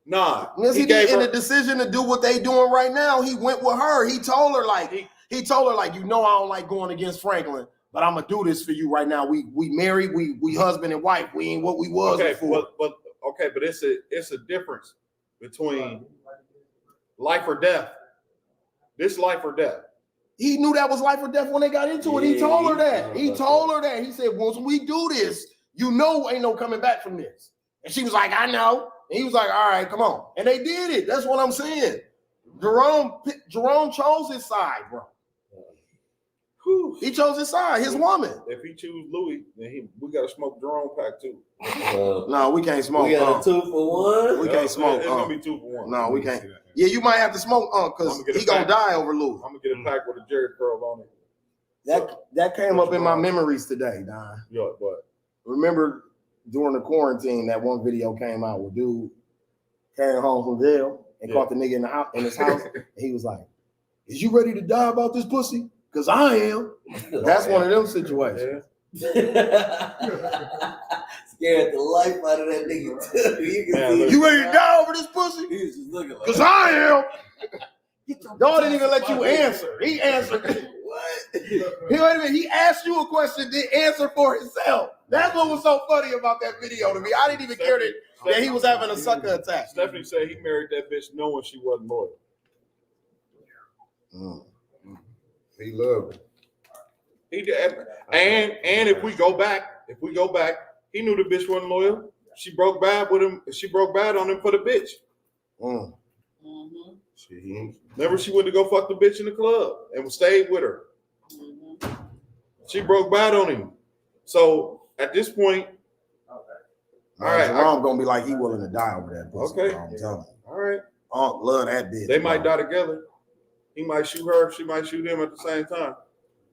Nah, Yes, he he did. gave In her. the decision to do what they doing right now, he went with her. He told her like, he told her like, you know, I don't like going against Franklin, but I'm gonna do this for you right now. We married. We husband and wife. We ain't what we was Okay, before. but it's a difference between life or death. This life or death. He knew that was life or death when they got into it. He Yeah, told her he that. told He her told her that. He said, once we do this, you know ain't no coming back from this. And she was like, I know. And he was like, all right, come on. And they did it. That's what I'm saying. Jerome chose his side, bro. He chose his side, his woman. If he choose Louis, then we gotta smoke Jerome pack too. No, we can't smoke. We got a 2 for 1. We can't smoke. It's gonna be 2 for 1. No, we can't. Yeah, you might have to smoke, because I'ma get a he gonna pack. die over Louis. I'm gonna get a pack with a Jerry curl on it. That came up in my memories today, Don. Yeah, but Remember during the quarantine, that one video came out where dude came home from jail and caught the nigga in his house, and he was like, "Is you ready to die about this pussy? Because I am." That's one of them situations. Scared the life out of that nigga too. You can see You ready to die over this pussy? he was just looking like, Because I am. Dog didn't even let you answer. He answered. what? He asked you a question, then answer for himself. That's what was so funny about that video to me. I didn't even care that he was having a sucker attack. Stephanie said he married that bitch knowing she wasn't loyal. He loved it. He did, and if we go back, he knew the bitch wasn't loyal. She broke bad with him. She broke bad on him for the bitch. Remember, she went to go fuck the bitch in the club and stayed with her. She broke bad on him. So at this point, all right, Jerome gonna be like he willing to die over that pussy. Okay. Bro, I'm telling you. all right, Love that bitch. they bro. might die together. He might shoot her. She might shoot him at the same time.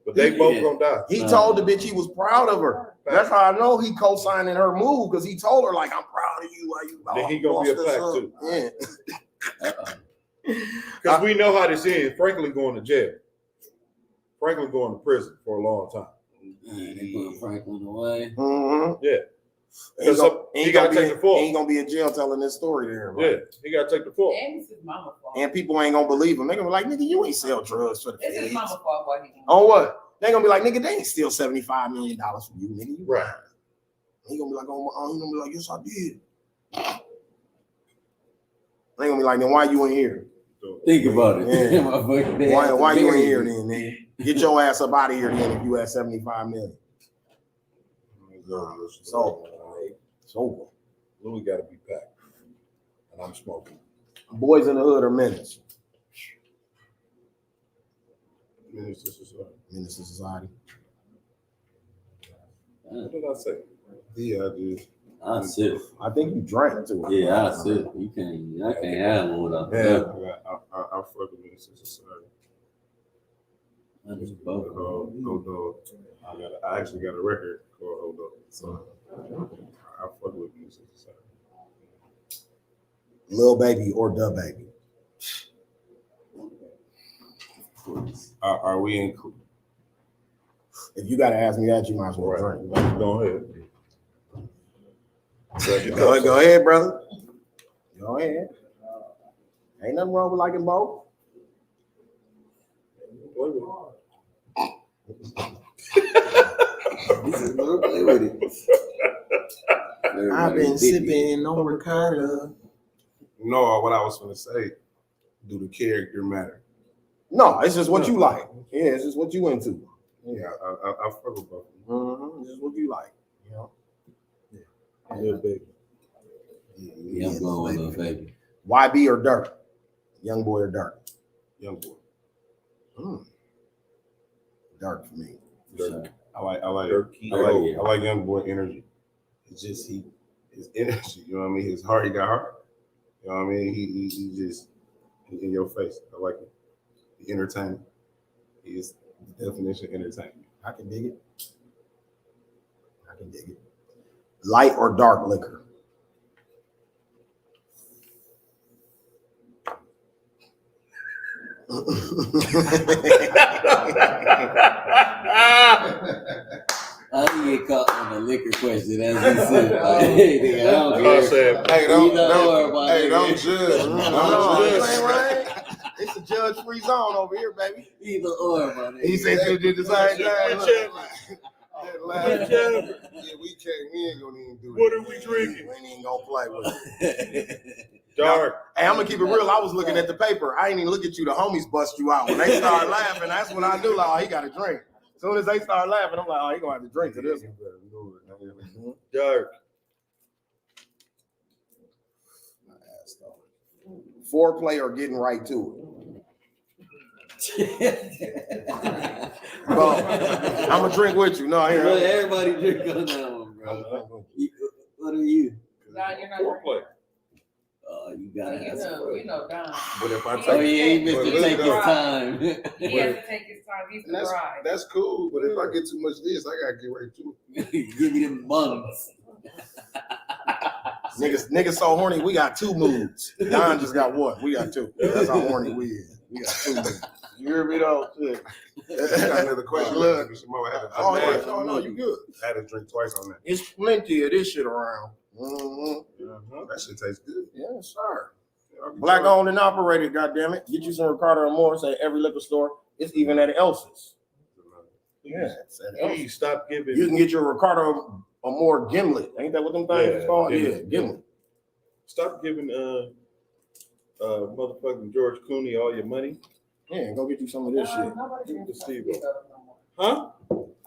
But they both gonna die. He told the bitch he was proud of her. That's how I know he co-signing her move because he told her like, "I'm proud of you." Why you? Then he gonna be a pack too. Yeah. Because we know how this ends. Franklin going to jail. Franklin going to prison for a long time. They put Franklin away. Mm-hmm. Yeah. Because he got to take the fall. He ain't gonna be in jail telling this story to everybody. Yeah, he got to take the fall. And it's his mama's fault. And people ain't gonna believe him. They gonna be like, "Nigga, you ain't sell drugs for the It's his feds." mama's fault why he. On what? They gonna be like, "Nigga, they ain't steal $75 million from you, nigga." You Right. He gonna be like, "Oh, he gonna be like, yes, I did." They gonna be like, "Then why you in here?" Think about it. Yeah. why you in here then, nigga? Get your ass up out of here then if you had $75 million. So, Louis got to be packed. And I'm smoking. Boys in the Hood are menace. Menace to society. Menace to society. What did I say? Yeah, I did. I sip. I think you drank too. Yeah, I sip. I can't have one without Yeah, that. I fuck with Menace to society. That is both. Old Dog. I actually got a record called Old Dog. So I fuck with Menace to society. Lil Baby or Da Baby. Are we included? If you gotta ask me that, you might as well drink. Go ahead. Go ahead, brother. Go ahead. Ain't nothing wrong with liking both. Play with it. I've been sipping on Ricardo. No, what I was gonna say, do the character matter? No, it's just what you like. Yeah, it's just what you into. Yeah, I fuck with both. Mm-hmm. It's just what you like. You know. Yeah, baby. Yeah, I'm going with Lil Baby. YB or Dirt? Young Boy or Dirt? Young Boy. Dirt for me. Dirt. I like it. I like Young Boy energy. It's just his energy. You know what I mean? His heart, he got heart. You know what I mean? He just in your face. I like it. He entertaining. He is the definition of entertainment. I can dig it. I can dig it. Light or dark liquor? I didn't get caught on the liquor question as he said. Like, hey, nigga, I don't care. Hey, don't judge. Right? It's a judge-free zone over here, baby. Either or, my nigga. He said you did the same thing. Yeah, we ain't gonna even do it. What are we drinking? We ain't even gonna play with it. Dark. Hey, I'm gonna keep it real. I was looking at the paper. I ain't even look at you. The homies bust you out. When they start laughing, that's when I knew, like, oh, he got a drink. As soon as they start laughing, I'm like, oh, he gonna have to drink to this one. Dark. Foreplay or getting right to it. Bro, I'm gonna drink with you. No, here. Bro, everybody drink on that one, bro. What are you? Nah, you're not. Foreplay. You gotta have some. You know, Don. But if I take, Oh, yeah, he missed but to look, take his though, time. He has to take his time. He's the bride. that's cool. But if I get too much of this, I gotta get right to it. Give me them buns. Niggas so horny, we got two moods. Don just got one. We got two. That's how horny we is. We got two moods. You hear me though? Shit. I got another question. Look. Oh, yeah. Oh, no, you good. I had to drink twice on that. It's plenty of this shit around. Mm-hmm. That shit tastes good. Yes, sir. Black owned and operated, goddammit. Get you some Ricardo or more. Say every liquor store. It's even at Elsa's. Yeah, it's at Elsa's. Please stop giving. You can get your Ricardo or more gimlet. Ain't that what them things is called? Gimlet. Yeah, gimlet. Stop giving motherfucking George Clooney all your money. Yeah, go get you some of this shit. Nobody drinks Steve. Steve no more. Huh?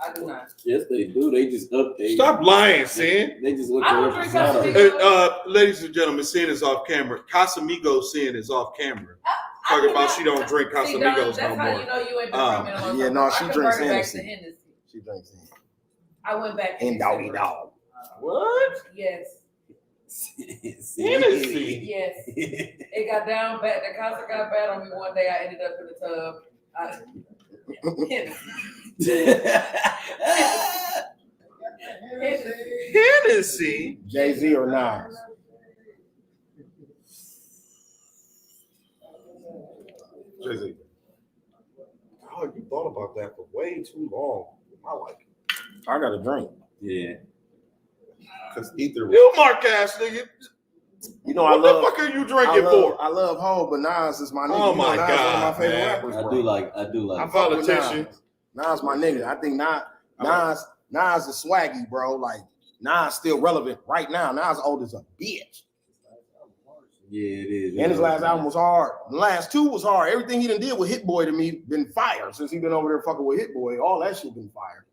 I do not. Yes, they do. They just update. Stop lying, Sin. They just look I don't for drink it. Casamigos. Ladies and gentlemen, Sin is off camera. Casamigos Sin is off camera. Talking about she don't drink See, Don, Casamigos that's no how you more. know you ain't been from it. Yeah, no, she drinks Hennessy. Hennessy. She drinks Hennessy. I went back And doggy dog. What? Yes. Hennessy. Yes. It got down bad. The concert got bad on me one day. I ended up in the tub. Hennessy. Jay-Z or Nas? Jay-Z. Oh, you thought about that for way too long. I like it. I got a drink. Yeah. Because Ether was. You mark ass nigga. You know, What the fuck are you drinking for? I love Hov, but Nas is my nigga. Oh my Nas God, is one of my favorite man. rappers, bro. I do like. I fuck with Politician. Nas my nigga. I think Nas is swaggy, bro. Like Nas still relevant right now. Nas old as a bitch. Yeah, it is. And his last album was hard. The last two was hard. Everything he done did with Hit Boy to me been fire since he been over there fucking with Hit Boy. All that shit been fire.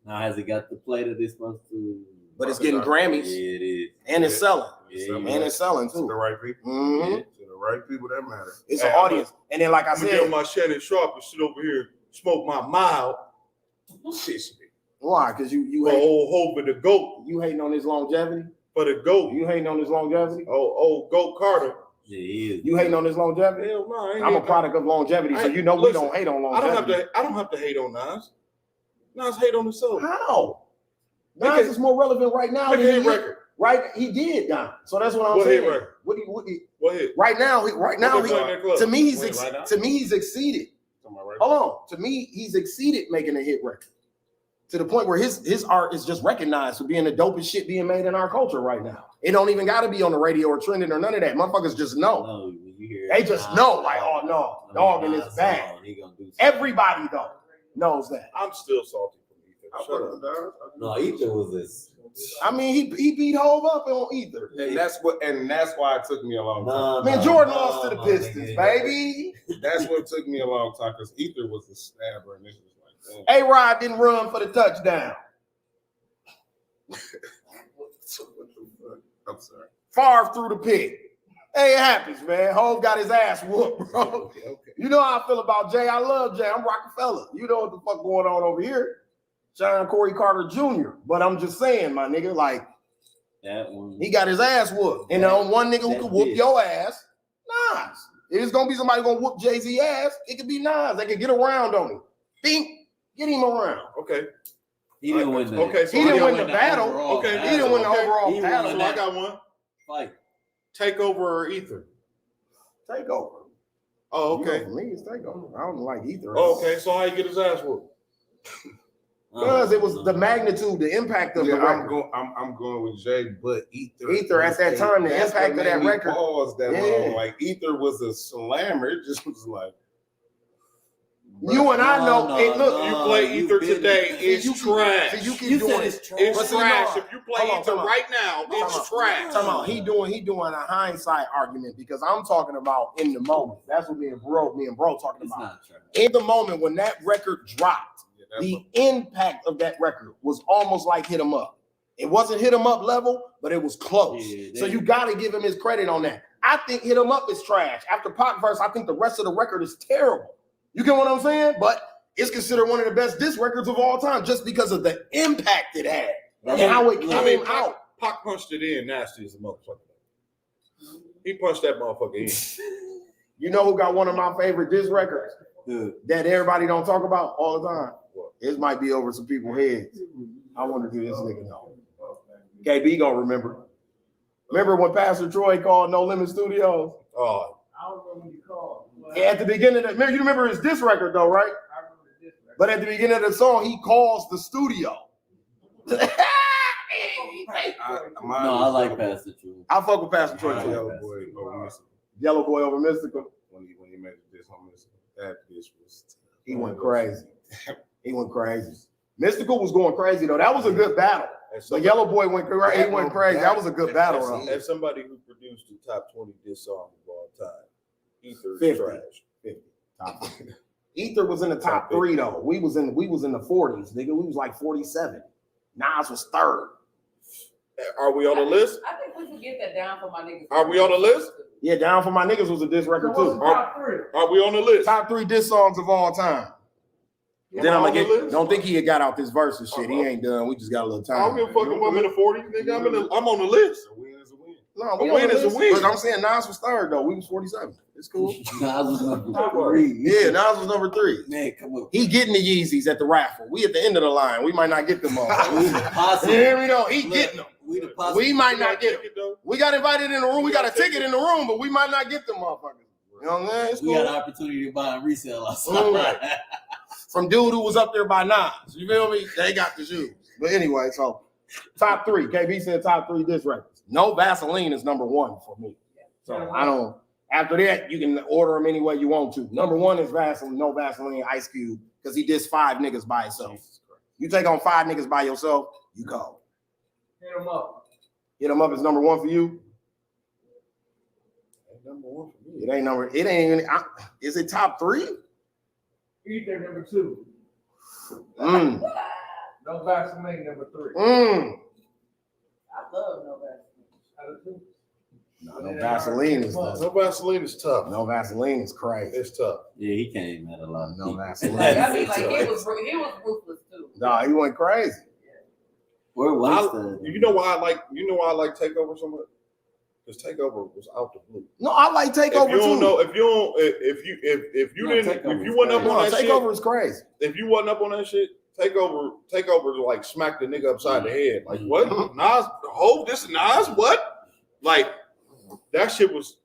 Now has it got the play that it's supposed to? But it's getting Grammys. Yeah, it is. And it's selling. Yeah, And it's selling To the too. right people. Mm-hmm. To the right people that matter. It's Hey, an audience. And then like I I'm gonna get said, my Shannon Sharp and sit over here, smoke my mild. Shit. why? Because you For hate, old Hope and the GOAT. you hating on his longevity? For the GOAT. You hating on his longevity? Old GOAT Carter. Yeah, he is. You hating on his longevity? Hell no, I ain't I'm a hating. product of longevity, so I- you know we listen, don't hate on I longevity. don't have to hate on Nas. Nas hate on himself. How? Make Nas it- is more relevant right now Make than a he hit is. record. Right, he did, Don. So that's what I'm What hit saying. record? What hit? right now, What they play in that club? to me, he's Wait, right now? to me he's exceeded. Talking about right Hold on, to me, he's exceeded making a hit record to the point where his art is just recognized for being the dopest shit being made in our culture right now. It don't even got to be on the radio or trending or none of that. Motherfuckers just know. No, when you hear They just know, like, oh no, dog in his Nas bag. song, he gonna do something. Everybody though knows that. I'm still salty from Ether. I Shut fuck up. with Nas. No, Ether was this. I mean, he beat Hov up on Ether. And that's why it took me a long time. Man, Jordan lost to the Pistons, baby. That's what took me a long time because Ether was the stabber, and it was like, damn. A-Rod didn't run for the touchdown. What the fuck? I'm sorry. Favre threw the pick. Hey, it happens, man. Hov got his ass whooped, bro. Okay. You know how I feel about Jay. I love Jay. I'm Rockefeller. You know what the fuck going on over here. John Corey Carter Jr. But I'm just saying, my nigga, like, That one. he got his ass whooped. And on one nigga who That could whoop bitch. your ass, Nas. If it's gonna be somebody gonna whoop Jay-Z ass, it could be Nas. They could get around on him. Get him around. Okay. He didn't win the. Okay, so He didn't win the the battle. overall Okay, He didn't win the Okay. overall He battle. So won I got one. fight. Takeover or Ether? Take over. Oh, You know, okay. for me, it's take over. I don't like either. Oh, okay. So how you get his ass whooped? Because it was the magnitude, the impact of the Yeah, record. I'm going with Jay, but Ether. Ether at that time, the That's impact what of that made me record. Pause that Yeah. long. Like Ether was a slammer. It just was like. You and I know. No, Hey, look, You play you Ether been- today, See, it's you keep- trash. see, you keep You doing said it. it's trash. It's But see, trash. no. If you play Hold on, Ether time out. right now, it's Time out. trash. Talking about he doing a hindsight argument because I'm talking about in the moment. That's what me and bro talking It's about. not trash. In the moment when that record dropped, the impact of that record was almost like Hit 'Em Up. It wasn't Hit 'Em Up level, but it was close. Yeah, So you got to give him his credit on that. I think Hit 'Em Up is trash. After Pac verse, I think the rest of the record is terrible. You get what I'm saying? But it's considered one of the best diss records of all time just because of the impact it had and how it came out. Pac punched it in nasty as a motherfucker. He punched that motherfucker in. You know who got one of my favorite diss records Dude, that everybody don't talk about all the time? It might be over some people's heads. I want to do this nigga know. KB gonna remember. Remember when Pastor Troy called No Limit Studios? Oh, I don't know who you called. At the beginning of you remember his diss record though, right? I remember this. But at the beginning of the song, he calls the studio. no, I like Pastor True. I fuck with Pastor Troy too. Yellow Boy over Mystical. Yellow Boy over Mystical. When he made this on Mystical, that bitch was. He went crazy. He went crazy. Mystical was going crazy though. That was a good battle. The Yellow Boy went crazy. He went crazy. That was a good battle. Though. As somebody who produced the top 20 diss songs of all time, Ether 50. is trash. 50. Top 50. Ether was in the top 3 though. We was in the 40s, nigga. We was like 47. Nas was 3rd. Are we on the list? I think we should get that down for my niggas. Are we on the list? Yeah, Down for My Niggas was a diss record too. Are we on the list? Top 3 diss songs of all time. Then I'm gonna get. Don't think he had got out this verse and shit. He ain't done. We just got a little I don't time. give a fuck if I'm in the 40s, nigga. I'm on the list. A win is a win. No, A win is a win. Look, I'm saying Nas was third though. We was 47. It's cool. Nas was number 3. Yeah, Nas was number 3. Man, come on. He getting the Yeezys at the raffle. We at the end of the line. We might not get them all. We the posse. You hear me though? He getting them. We the posse. We might not get them. We got invited in the room. We got a ticket in the room, but we might not get them motherfuckers. You know what I'm saying? It's We cool. got an opportunity to buy and resell outside. From dude who was up there by Nas. You feel me? They got the shoes. But anyway, so top 3. KB said top 3 disc records. No Vaseline is number 1 for me. So I don't. After that, you can order them any way you want to. Number 1 is Vaseline, no Vaseline, Ice Cube, because he dissed 5 niggas by himself. You take on 5 niggas by yourself, you go. Hit him up. Hit them up is number 1 for you. Number 1 for me. It ain't number. It ain't even. Is it top 3? He's there number 2. Mm. No Vaseline number 3. Mm. I love no Vaseline. Out of 2. No Vaseline is tough. No Vaseline is tough. No Vaseline is crazy. It's tough. Yeah, he came at a lot of No people. Vaseline. I mean, like he was ruthless too. No, he went crazy. Where was the? You know why I like Takeover so much? Because Takeover was out the blue. No, I like Takeover If you don't too. know, if you No, didn't, Takeover if you was wasn't up crazy. on No, that shit, Takeover is crazy. if you wasn't up on that shit, Takeover like smacked the nigga upside the head. Like what? Nas, this is Nas? What? Like that shit was.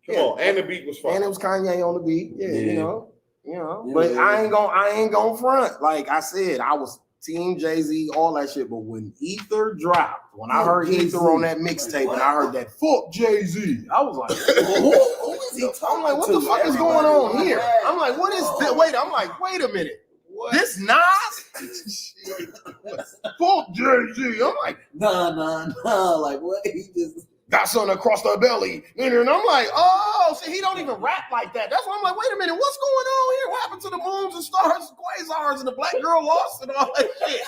Come on, and the beat was fun. And it was Kanye on the beat. Yeah, Yeah. you know. Yeah, But yeah. I ain't gonna front. Like I said, I was Team Jay-Z, all that shit. But when Ether dropped, when I heard Jay-Z. Ether on that mixtape, and I heard that fuck Jay-Z, I was like, Who is he talking I'm like, what to? the fuck is going Everybody on here? mad. I'm like, what is this? Wait, I'm like, wait a minute. What? This Nas? Fuck Jay-Z. I'm like, Nah. Like what? He just. got something across the belly. And I'm like, oh, see, he don't even rap like that. That's why I'm like, wait a minute, what's going on here? What happened to the moons and stars and quasars and the black girl lost and all that shit?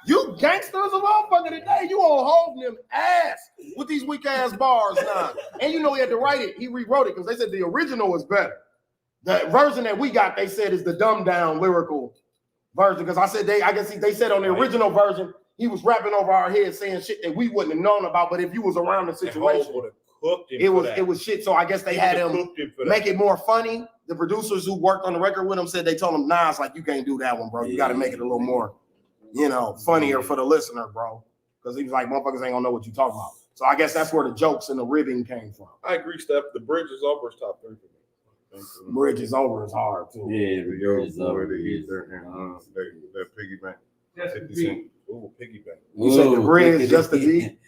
You gangsters of all fucking today, you all holding them ass with these weak ass bars now. And you know he had to write it. He rewrote it because they said the original is better. The version that we got, they said, is the dumbed down lyrical version. Because I guess they said on the original version, he was rapping over our heads saying shit that we wouldn't have known about. But if you was around the situation, it was shit. So I guess they had him make it more funny. The producers who worked on the record with him said they told him, Nas, like, you can't do that one, bro. You got to make it a little more, funnier for the listener, bro. Because he was like, motherfuckers ain't gonna know what you talking about. So I guess that's where the jokes and the ribbing came from. I agree, Steph. The Bridge is over is top 3 for me. Bridge is over is hard too. Yeah, The Yo it's Boy, over. the Ether, and that piggy bank. Just a 50 beat. Cent. Ooh, piggyback. You said the bridge, just the beat.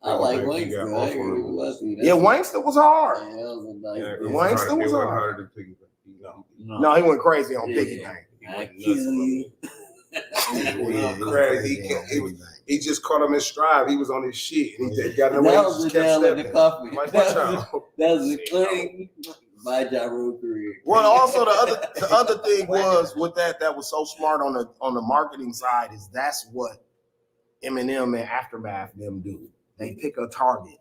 I like You Wankster. got I agree Oakland. with Leslie. Yeah, Wankster was hard. Yeah, that was a nice. Yeah, it Wankster was it went hard. harder than piggy bank. No, he went crazy on Yeah. Piggy Bank. I kill you. He just caught him in stride. He was on his shit. And he got That away. was the nail in the coffin. Like, That watch out. was a clean my Ja Rule career. Well, also the other thing was with that was so smart on the marketing side is that's what Eminem and Aftermath them do. They pick a target.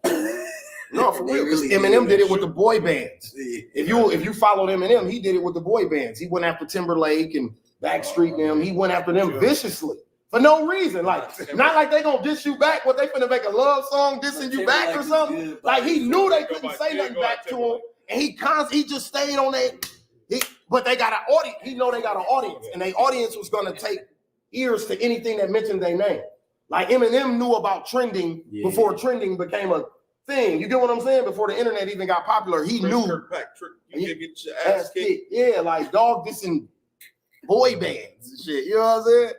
No, for They real. Because really Eminem do. did it with the boy bands. Yeah. If you followed Eminem, he did it with the boy bands. He went after Timberlake and Backstreet and them. He went after them viciously for no reason. Like not like they gonna diss you back. What they finna make a love song dissing you back or something? Like he knew they couldn't say nothing back to him, and he just stayed on that. But they got an audience. He know they got an audience, and their audience was gonna take ears to anything that mentioned their name. Like Eminem knew about trending before trending became a thing. You get what I'm saying? Before the internet even got popular, he knew. You can get your ass kicked. Yeah, like dog dissing boy bands and shit. You know what I'm saying?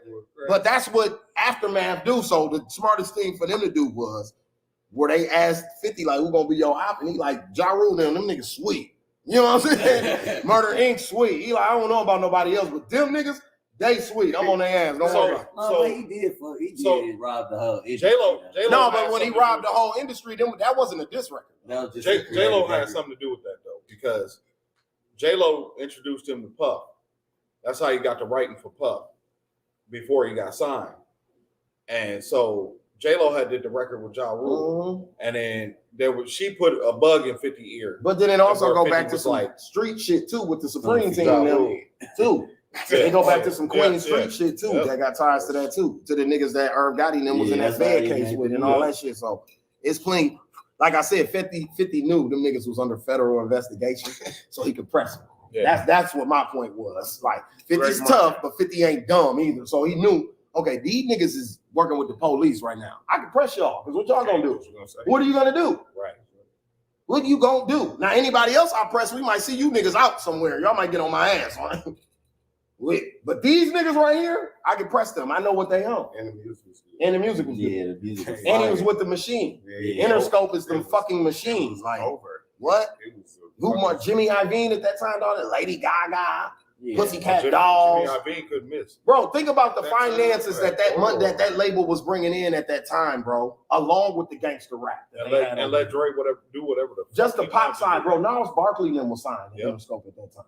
But that's what Aftermath do. So the smartest thing for them to do was where they asked 50, like, who gonna be your op? And he like, Ja Rule, them niggas sweet. You know what I'm saying? Murder Inc. sweet. He like, I don't know about nobody else, but them niggas, they sweet. I'm on their ass. Don't worry. No, he did rob the whole industry. J-Lo No, but when he robbed the whole industry, that wasn't a diss record. That was just J-Lo had something to do with that though, because J-Lo introduced him to Puff. That's how he got to writing for Puff before he got signed. And so J-Lo had did the record with Ja Rule, and then she put a bug in 50 ear. But then it also go back to 50 was some like street shit too with the Supreme team Ja and them Rule. too. They go back to some Queen Street shit too. That got ties to that too. To the niggas that Irv Gotti and them was in that bad case with and all that shit. So it's plenty. Like I said, 50 knew them niggas was under federal investigation, so he could press them. Yeah. That's what my point was. Like 50's tough, but 50 ain't dumb either. So he knew, okay, these niggas is working with the police right now. I can press y'all, because what y'all gonna do? What are you gonna do? Right. What you gonna do? Now, anybody else I press, we might see you niggas out somewhere. Y'all might get on my ass. But these niggas right here, I can press them. I know what they own. And the music was good. And the music was good. And he was with the machine. Interscope is the fucking machines. Like, what? Who more? Jimmy Iovine at that time, dog? Lady Gaga, Pussycat Dolls. Jimmy Iovine couldn't miss. Bro, think about the finances that label was bringing in at that time, bro, along with the gangster rap. And let Dre do whatever the just the pop side, bro. Gnarls Barkley and them was signed in Interscope at that time.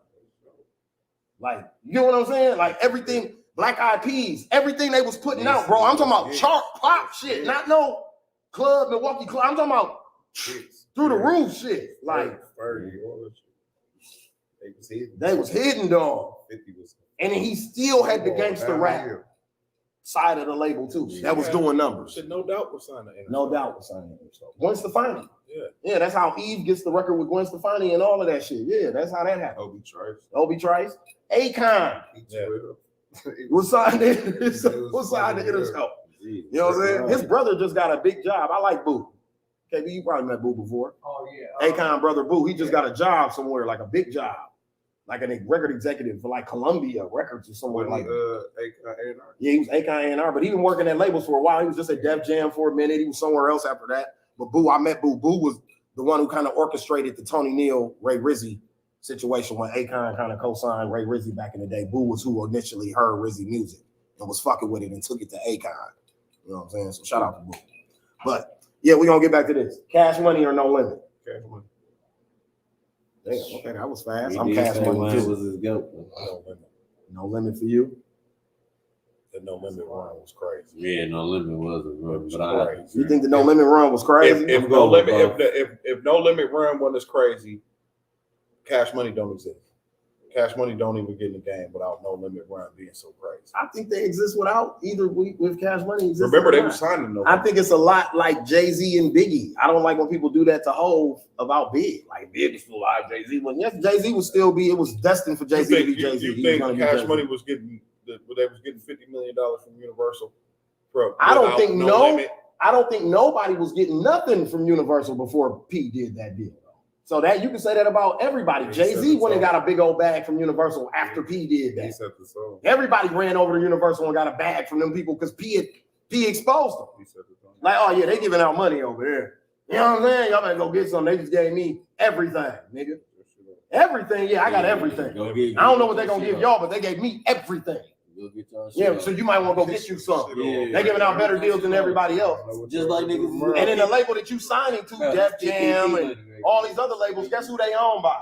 Like, you know what I'm saying? Like everything, Black Eyed Peas, everything they was putting out, bro. I'm talking about chart pop shit, not no club, Milwaukee club. I'm talking about through the roof shit. Like, they was hidden, dog. And then he still had the gangster rap side of the label too. That was doing numbers. No Doubt was signing. No Doubt was signing. Gwen Stefani. Yeah, that's how Eve gets the record with Gwen Stefani and all of that shit. Yeah, that's how that happened. Obi Trice. Akon. Was signed in. Was signed in Interscope. You know what I'm saying? His brother just got a big job. I like Boo. KB, you probably met Boo before. Oh yeah. Akon brother Boo. He just got a job somewhere, like a big job, like a record executive for like Columbia Records or somewhere like. Akon A&R. Yeah, he was Akon A&R, but he been working at labels for a while. He was just at Def Jam for a minute. He was somewhere else after that. But Boo, I met Boo. Boo was the one who kind of orchestrated the Tony Neal, Ray Rizzy situation when Akon kind of co-signed Ray Rizzy back in the day. Boo was who initially heard Rizzy music and was fucking with it and took it to Akon. You know what I'm saying? So shout out to Boo. But yeah, we're gonna get back to this. Cash Money or No Limit? Cash Money. Damn, okay, that was fast. I'm Cash Money too. Was his goat. No Limit for you? The No Limit run was crazy. Yeah, No Limit was a run. But you think the No Limit run was crazy? If No Limit run wasn't as crazy, Cash Money don't exist. Cash Money don't even get in the game without No Limit run being so crazy. I think they exist without either with Cash Money. Remember, they were signing No Limit. I think it's a lot like Jay-Z and Biggie. I don't like when people do that to Hov about Big. Like Big was still alive, Jay-Z. Well, yes, Jay-Z would still be. It was destined for Jay-Z to be Jay-Z. You think Cash Money was getting? They was getting $50 million from Universal. I don't think nobody was getting nothing from Universal before P did that deal. So that you can say that about everybody. Jay-Z went and got a big old bag from Universal after P did that. Everybody ran over to Universal and got a bag from them people because P exposed them. Like, oh yeah, they giving out money over there. You know what I'm saying? Y'all better go get some. They just gave me everything, nigga. Everything, yeah, I got everything. I don't know what they're gonna give y'all, but they gave me everything. Yeah, so you might want to go get you some. Yeah, they're giving out better deals than everybody else. Just like niggas. And in the label that you signing to, Def Jam and all these other labels, guess who they own by?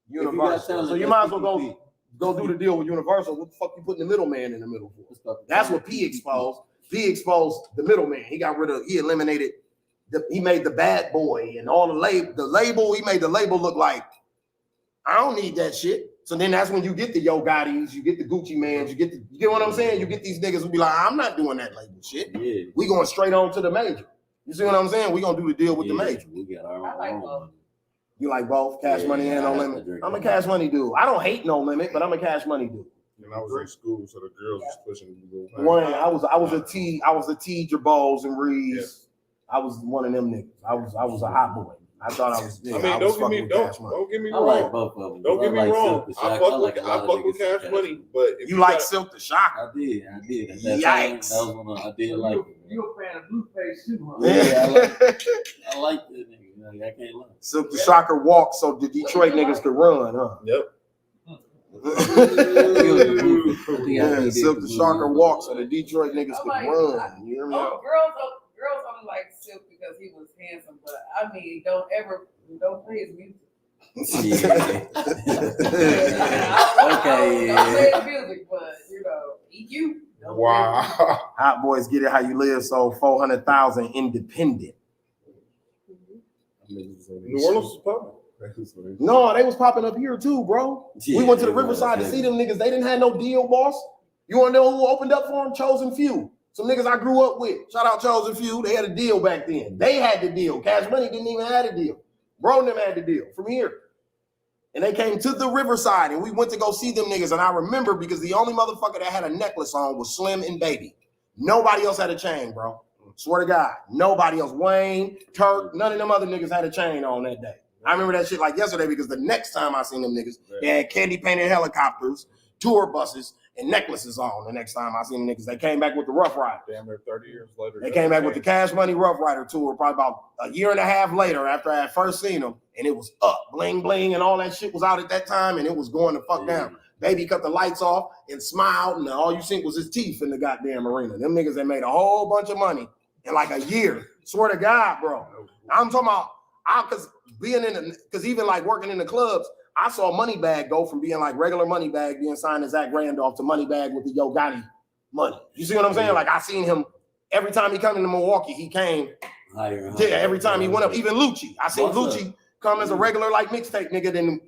Universal. So you might as well go do the deal with Universal. What the fuck you putting the middleman in the middle for? That's what P exposed. P exposed the middleman. He eliminated, he made the bad boy and all the label. He made the label look like, I don't need that shit. So then that's when you get the Yo Gottis, you get the Gucci Mans, you get what I'm saying? You get these niggas who be like, I'm not doing that label shit. Yeah. We going straight on to the major. You see what I'm saying? We gonna do the deal with the major. We got our own. You like both? Cash Money and No Limit? I'm a Cash Money dude. I don't hate No Limit, but I'm a Cash Money dude. And I was in school, so the girls was pushing me. I was a T Jabals and Reeves. Yeah. I was one of them niggas. I was a hot boy. I thought I was. Yeah, I mean, don't get me wrong. Like both of them. Don't get me wrong. I fuck with Cash Money, but if you like Silk the Shocker. I did. Yikes! That was one I did like. You a fan of Blueface too, huh? Yeah, I like that nigga. I can't lie. Silk the Shocker walked so the Detroit niggas could run, huh? Yep. Yeah, Silk the Shocker walked so the Detroit niggas could run. You hear me? Girls only like Silk because he was handsome, but I mean, don't play his music. Okay. Don't play his music, but EQ. Wow. Hot Boys Get It How You Live sold 400,000 independent. New Orleans is popping. No, they was popping up here too, bro. Yeah, we went to the they was, Riverside to yeah. see them niggas. They didn't have no deal, boss. You want to know who opened up for them? Chosen Few. Some niggas I grew up with. Shout out Chosen Few. They had a deal back then. They had the deal. Cash Money didn't even have a deal. Bro and them had the deal from here. And they came to the Riverside and we went to go see them niggas. And I remember because the only motherfucker that had a necklace on was Slim and Baby. Nobody else had a chain, bro. Swear to God. Nobody else. Wayne, Turk, none of them other niggas had a chain on that day. I remember that shit like yesterday because the next time I seen them niggas, they had candy painted helicopters, tour buses, and necklaces on. The next time I seen them niggas, they came back with the Rough Rider. Damn near 30 years later. They came back with the Cash Money Rough Rider tour probably about a year and a half later after I had first seen them. And it was up, bling, bling, and all that shit was out at that time, and it was going to fuck down. Baby cut the lights off and smiled, and all you seen was his teeth in the goddamn arena. Them niggas that made a whole bunch of money in like a year. Swear to God, bro. I'm talking about, because being in the, because even like working in the clubs, I saw Moneybag go from being like regular Moneybag being signed to Zach Randolph to Moneybag with the Yo Gotti money. You see what I'm saying? Like I seen him every time he come into Milwaukee, he came. Yeah, every time he went up, even Lucci. I seen Lucci come as a regular like mixtape nigga. Then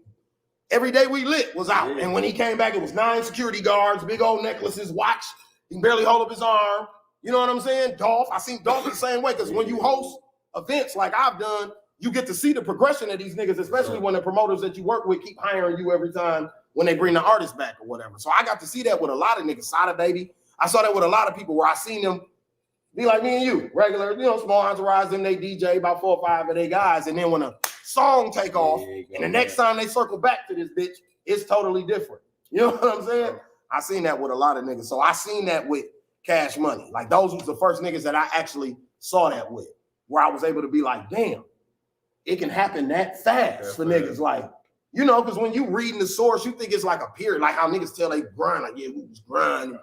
every day we lit was out. And when he came back, it was 9 security guards, big old necklaces, watch. He can barely hold up his arm. You know what I'm saying? Dolph. I seen Dolph the same way because when you host events like I've done, you get to see the progression of these niggas, especially when the promoters that you work with keep hiring you every time when they bring the artist back or whatever. So I got to see that with a lot of niggas. Sada Baby. I saw that with a lot of people where I seen them be like me and you, regular, you know, small entourage, then they DJ about 4 or 5 of their guys. And then when a song take off and the next time they circle back to this bitch, it's totally different. You know what I'm saying? I seen that with a lot of niggas. So I seen that with Cash Money. Like those was the first niggas that I actually saw that with, where I was able to be like, damn, it can happen that fast for niggas. Like, you know, because when you reading the source, you think it's like a period, like how niggas tell they grind, like, yeah, we was grinding.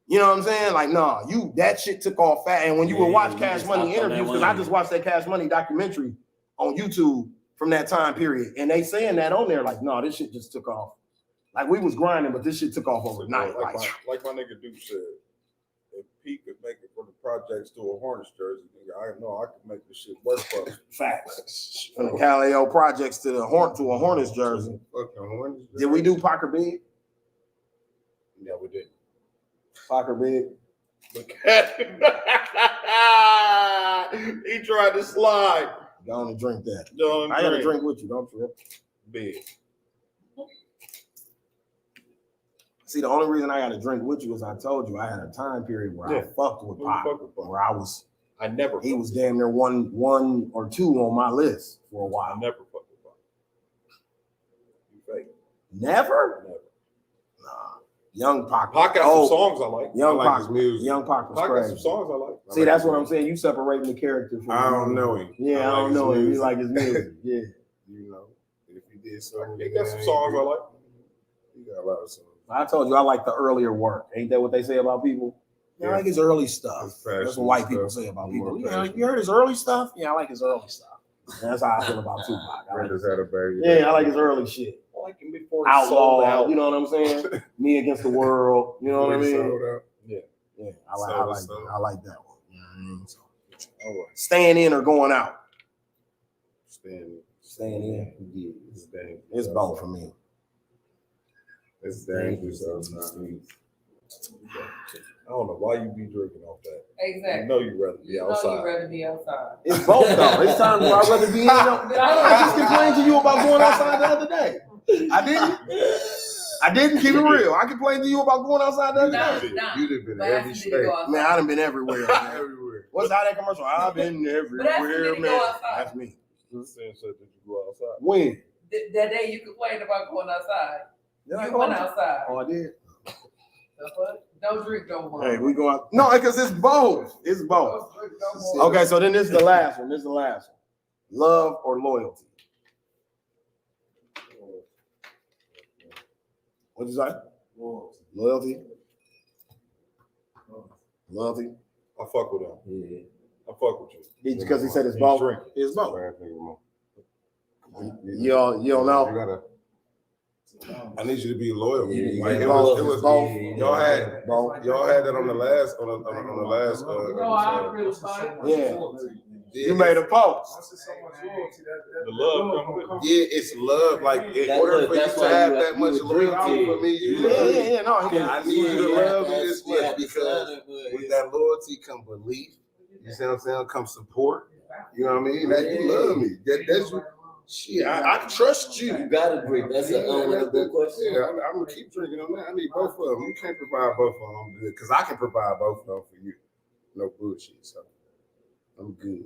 You know what I'm saying? Like, nah, that shit took off fast. And when you would watch Cash Money interviews, because I just watched that Cash Money documentary on YouTube from that time period, and they saying that on there, like, no, this shit just took off. Like, we was grinding, but this shit took off overnight. Like my nigga Duke said, if Pete could make it from the projects to a Hornets jersey, I know I could make this shit work for him. Facts. From the Calio projects to a Hornets jersey. Did we do Parker Big? Yeah, we did. Parker Big. Look at him. He tried to slide. Go on and drink that. Don't I got to drink with you, don't you? Big. See, the only reason I got to drink with you is I told you I had a time period where I fucked with Pop, where he was damn near one or two on my list for a while. I never fucked with Pop. You fake. Never? Never. Nah. Young Pac. Pac got some songs I like. Young I like Pac. his music. Young Pac was Pac crazy. got some songs I like. See, that's what I'm saying. You separating the character from I don't know him. Yeah, I don't know him. You like his music. Yeah. You know, if he did something. He got some songs I like. He got a lot of songs. I told you I like the earlier work. Ain't that what they say about people? Yeah, I like his early stuff. That's what white people say about people. You heard his early stuff? Yeah, I like his early stuff. And that's how I feel about Tupac. I like his early shit. I like him before Outlaw, you know what I'm saying? Me Against the World, you know what I mean? Yeah. Yeah, I like that one. You know what I mean? So, staying in or going out? Staying in. Yeah, it's both for me. It's dangerous sometimes. I don't know why you be drinking off that. Exactly. You know you'd rather be outside. You'd rather be outside. It's both though. It's times where I'd rather be in. I just complained to you about going outside the other day. I didn't keep it real. I complained to you about going outside the other day. You'd have been every state. Man, I done been everywhere. Everywhere. What's how that commercial? I've been everywhere, man. That's me. You said that you go outside. When? That day you complained about going outside. Yeah, you went outside. Oh, I did. Don't drink no more. Hey, we go out. No, because it's both. It's both. Okay, so then this is the last one. Love or loyalty? What'd you say? Loyalty. Loyalty. I fuck with him. Yeah. I fuck with you. Because he said it's both. It's both. You don't know. I need you to be loyal. Yeah, like it both. was Both. Y'all had that on the last I really Yeah. You made a post. Once it's so much loyalty, The love come with it. Yeah, it's love. Like in That- order look, for you that's to why have you- that much you loyalty agree. for me, You yeah, no, agree. I need you to Yeah, love me that's- this yeah, much because with that loyalty come belief. You see what I'm saying? Come support. You know what I mean? That you love me. That's shit. I trust you. You gotta drink. That's an unwinnable question. Yeah, I'm gonna keep drinking on that. I need both of them. You can't provide both of them. I'm good because I can provide both of them for you. No bullshit. So I'm good.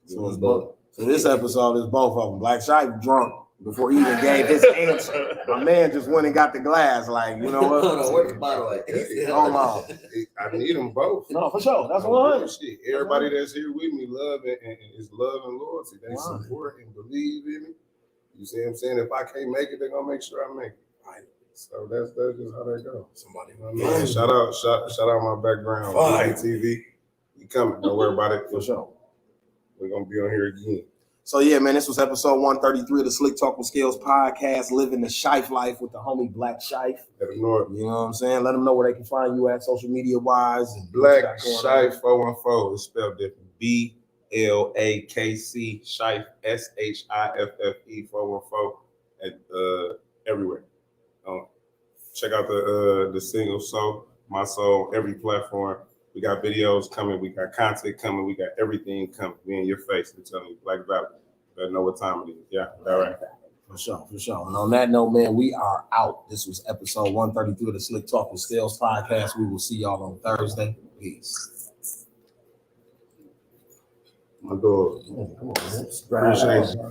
So it's both. So this episode is both of them. Black Shife drunk before he even gave his answer. My man just went and got the glass. Like, you know what? Hold on, where's the bottle at? Hold on. I need them both. No, for sure. That's No 100. bullshit. Everybody that's here with me love and is love and loyalty. They support and believe in me. You see what I'm saying? If I can't make it, they're gonna make sure I make it. Right. So that's just how that goes. Somebody. You know what I mean? Shout out my background. Fine. TV. You coming? Don't worry about it. For sure. We're gonna be on here again. So yeah, man, this was episode 133 of the Slicktalk with Scalez podcast, living the Shiffe life with the homie Black Shiffe. Let them know it. You know what I'm saying? Let them know where they can find you at social media wise. And Black Shiffe 414. It's spelled different. BLAKC Shiffe SHIFFE 414 at everywhere. Check out the single Soul, My Soul, every platform. We got videos coming, we got content coming, we got everything coming. We in your face. I'm telling you, Black Valley. Better know what time it is. Yeah, all right. For sure, for sure. And on that note, man, we are out. This was episode 133 of the Slicktalk with Scalez podcast. We will see y'all on Thursday. Peace. My dog. Come on, man. Appreciate you.